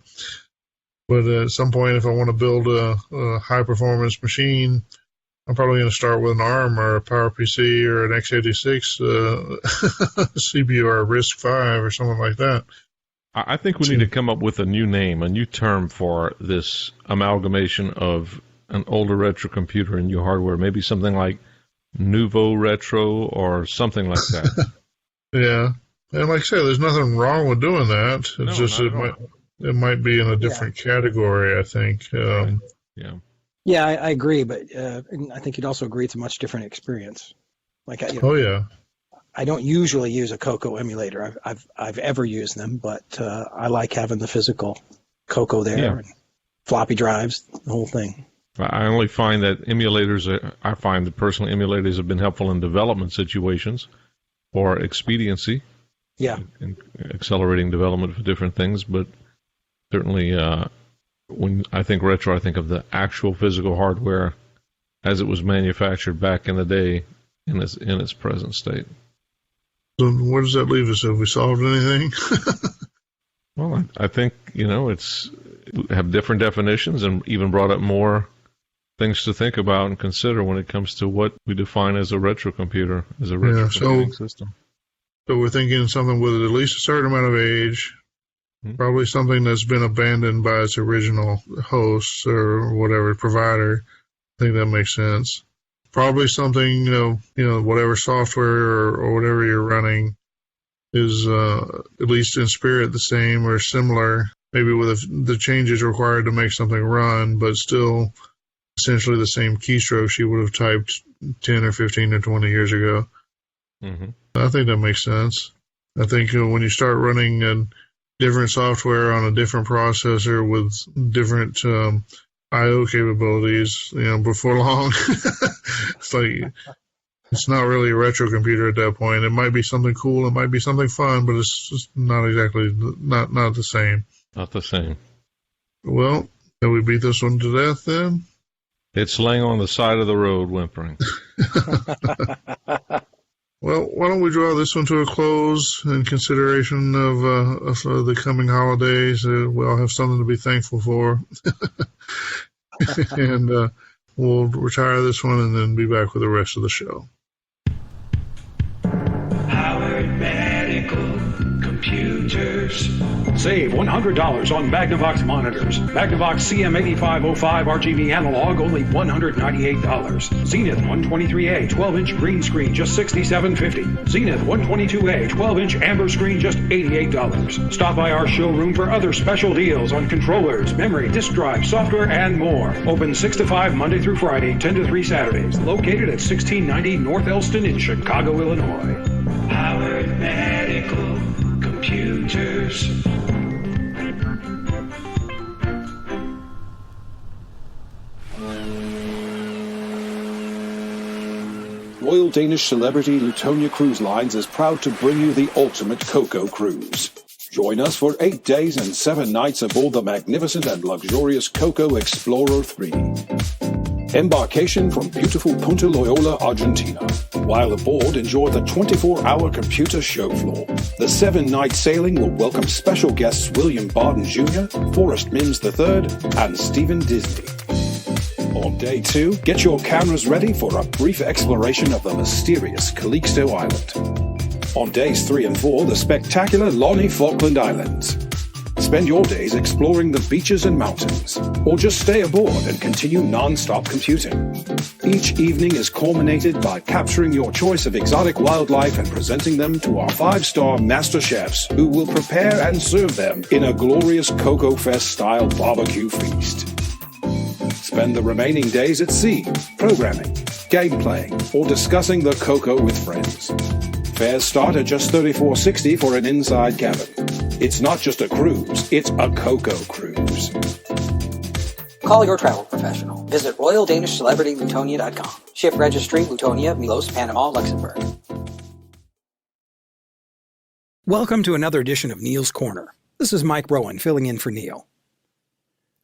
But at some point, if I want to build a high-performance machine, I'm probably going to start with an ARM or a PowerPC or an x86 CPU or a RISC-V or something like that. I think we need to come up with a new name, a new term for this amalgamation of an older retro computer and new hardware. Maybe something like Nouveau Retro or something like that. Yeah. And like I say, there's nothing wrong with doing that. It's it might be in a different category, I think. Yeah. Yeah, I agree, but I think you'd also agree it's a much different experience. Like, I don't usually use a CoCo emulator. I've ever used them, but I like having the physical CoCo there. Yeah. floppy drives, the whole thing. I only find that personally emulators have been helpful in development situations or expediency. Yeah. In accelerating development for different things, but certainly when I think retro, I think of the actual physical hardware as it was manufactured back in the day in its present state. So where does that leave us? Have we solved anything? Well, I think, it's have different definitions and even brought up more things to think about and consider when it comes to what we define as a retro computer, as a retro computing system. So we're thinking something with at least a certain amount of age, probably something that's been abandoned by its original hosts or whatever provider. I think that makes sense. Probably something, whatever software or whatever you're running is at least in spirit the same or similar, maybe with the changes required to make something run, but still essentially the same keystrokes you would have typed 10 or 15 or 20 years ago. Mm-hmm. I think that makes sense. I think when you start running different software on a different processor with different I/O capabilities, before long, it's not really a retro computer at that point. It might be something cool, it might be something fun, but it's just not exactly not the same. Not the same. Well, can we beat this one to death then? It's laying on the side of the road whimpering. Well, why don't we draw this one to a close in consideration of the coming holidays? We all have something to be thankful for. And we'll retire this one and then be back with the rest of the show. Howard Medical Computers. Save $100 on Magnavox monitors. Magnavox CM8505 RGB analog, only $198. Zenith 123A 12-inch green screen, just $67.50. Zenith 122A 12-inch amber screen, just $88. Stop by our showroom for other special deals on controllers, memory, disk drive, software, and more. Open 6 to 5 Monday through Friday, 10 to 3 Saturdays. Located at 1690 North Elston in Chicago, Illinois. Howard Medical Computers. Royal Danish celebrity Lutonia Cruise Lines is proud to bring you the ultimate CoCo Cruise. Join us for 8 days and 7 nights aboard the magnificent and luxurious CoCo Explorer 3. Embarkation from beautiful Punta Loyola, Argentina. While aboard, enjoy the 24-hour computer show floor. The 7-night sailing will welcome special guests William Barton Jr., Forrest Mims III, and Stephen Disney. On day 2, get your cameras ready for a brief exploration of the mysterious Calixto Island. On days 3 and 4, the spectacular Lonnie Falkland Islands. Spend your days exploring the beaches and mountains, or just stay aboard and continue non-stop computing. Each evening is culminated by capturing your choice of exotic wildlife and presenting them to our 5-star master chefs, who will prepare and serve them in a glorious CoCo Fest-style barbecue feast. Spend the remaining days at sea, programming, game playing, or discussing the CoCo with friends. Fares start at just $34.60 for an inside cabin. It's not just a cruise, it's a CoCo cruise. Call your travel professional. Visit RoyalDanishCelebrityLutonia.com. Ship registry, Lutonia, Milos, Panama, Luxembourg. Welcome to another edition of Neil's Corner. This is Mike Rowan, filling in for Neil.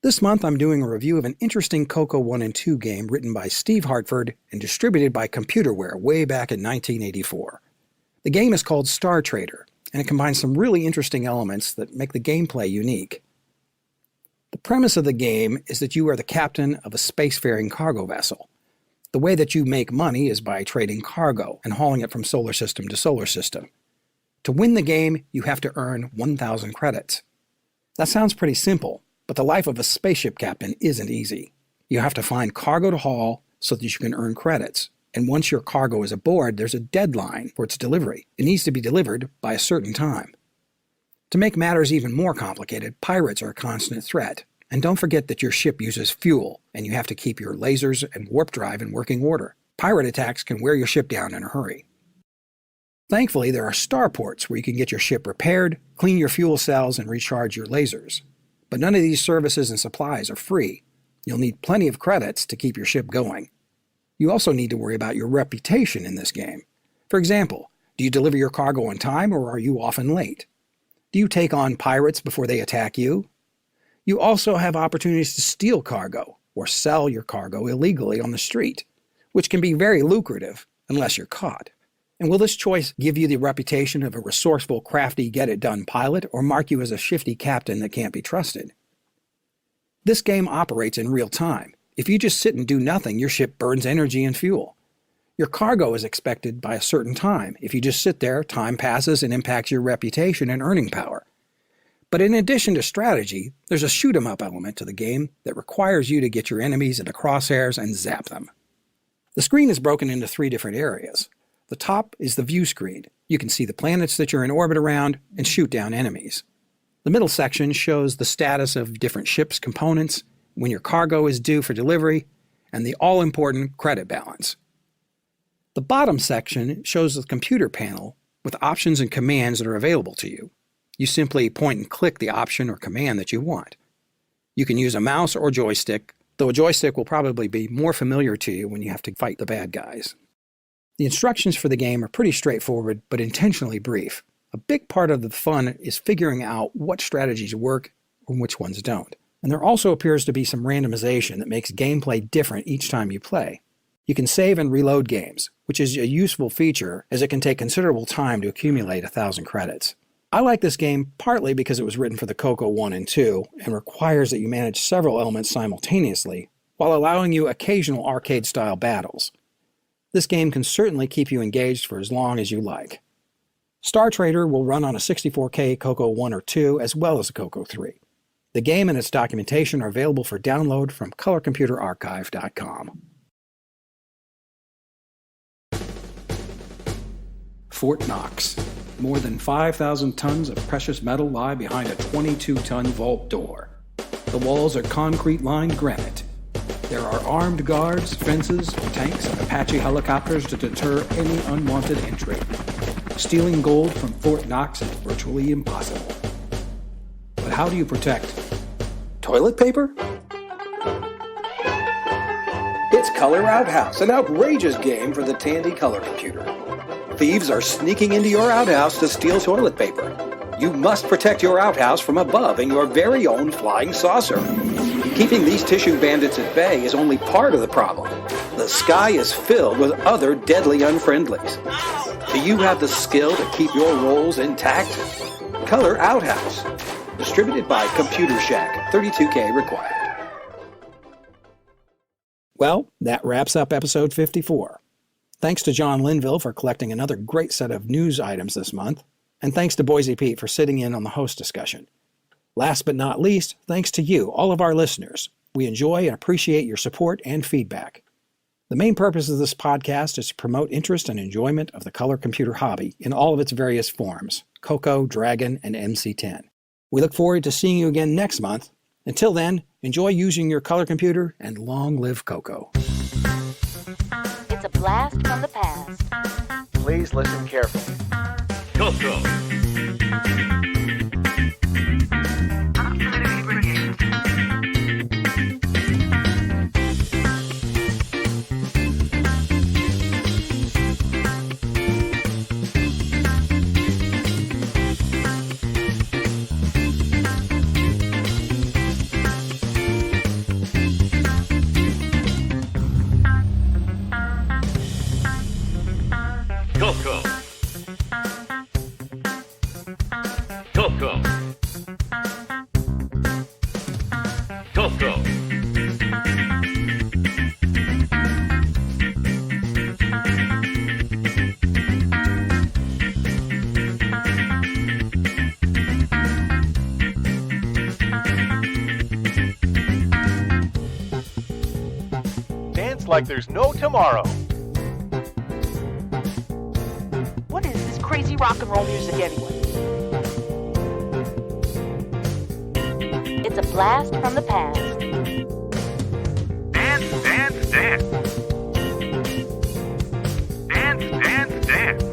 This month I'm doing a review of an interesting CoCo 1 and 2 game written by Steve Hartford and distributed by Computerware way back in 1984. The game is called Star Trader, and it combines some really interesting elements that make the gameplay unique. The premise of the game is that you are the captain of a spacefaring cargo vessel. The way that you make money is by trading cargo and hauling it from solar system to solar system. To win the game, you have to earn 1,000 credits. That sounds pretty simple, but the life of a spaceship captain isn't easy. You have to find cargo to haul so that you can earn credits. And once your cargo is aboard, there's a deadline for its delivery. It needs to be delivered by a certain time. To make matters even more complicated, pirates are a constant threat. And don't forget that your ship uses fuel, and you have to keep your lasers and warp drive in working order. Pirate attacks can wear your ship down in a hurry. Thankfully, there are starports where you can get your ship repaired, clean your fuel cells, and recharge your lasers. But none of these services and supplies are free. You'll need plenty of credits to keep your ship going. You also need to worry about your reputation in this game. For example, do you deliver your cargo on time or are you often late? Do you take on pirates before they attack you? You also have opportunities to steal cargo or sell your cargo illegally on the street, which can be very lucrative unless you're caught. And will this choice give you the reputation of a resourceful, crafty, get-it-done pilot or mark you as a shifty captain that can't be trusted? This game operates in real time. If you just sit and do nothing, your ship burns energy and fuel. Your cargo is expected by a certain time. If you just sit there, time passes and impacts your reputation and earning power. But in addition to strategy, there's a shoot-'em-up element to the game that requires you to get your enemies into crosshairs and zap them. The screen is broken into 3 different areas. The top is the view screen. You can see the planets that you're in orbit around and shoot down enemies. The middle section shows the status of different ships' components, when your cargo is due for delivery, and the all-important credit balance. The bottom section shows the computer panel with options and commands that are available to you. You simply point and click the option or command that you want. You can use a mouse or joystick, though a joystick will probably be more familiar to you when you have to fight the bad guys. The instructions for the game are pretty straightforward, but intentionally brief. A big part of the fun is figuring out what strategies work and which ones don't. And there also appears to be some randomization that makes gameplay different each time you play. You can save and reload games, which is a useful feature as it can take considerable time to accumulate 1,000 credits. I like this game partly because it was written for the CoCo 1 and 2 and requires that you manage several elements simultaneously while allowing you occasional arcade-style battles. This game can certainly keep you engaged for as long as you like. Star Trader will run on a 64K CoCo 1 or 2 as well as a CoCo 3. The game and its documentation are available for download from colorcomputerarchive.com. Fort Knox. More than 5,000 tons of precious metal lie behind a 22-ton vault door. The walls are concrete-lined granite. There are armed guards, fences, tanks, and Apache helicopters to deter any unwanted entry. Stealing gold from Fort Knox is virtually impossible. But how do you protect? Toilet paper? It's Color Outhouse, an outrageous game for the Tandy color computer. Thieves are sneaking into your outhouse to steal toilet paper. You must protect your outhouse from above in your very own flying saucer. Keeping these tissue bandits at bay is only part of the problem. The sky is filled with other deadly unfriendlies. Do you have the skill to keep your roles intact? Color Outhouse. Distributed by Computer Shack. 32K required. Well, that wraps up episode 54. Thanks to John Linville for collecting another great set of news items this month, and thanks to Boise Pete for sitting in on the host discussion. Last but not least, thanks to you, all of our listeners. We enjoy and appreciate your support and feedback. The main purpose of this podcast is to promote interest and enjoyment of the color computer hobby in all of its various forms, CoCo, Dragon, and MC10. We look forward to seeing you again next month. Until then, enjoy using your color computer and long live CoCo. It's a blast from the past. Please listen carefully. CoCo. CoCo. CoCo. CoCo. Dance like there's no tomorrow. What is this crazy rock and roll music anyway? It's a blast from the past. Dance, dance, dance. Dance, dance, dance.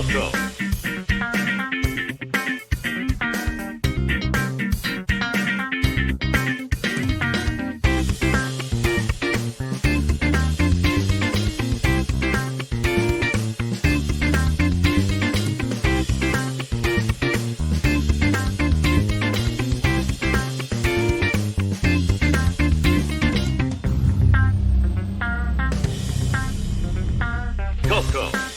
CoCo. CoCo.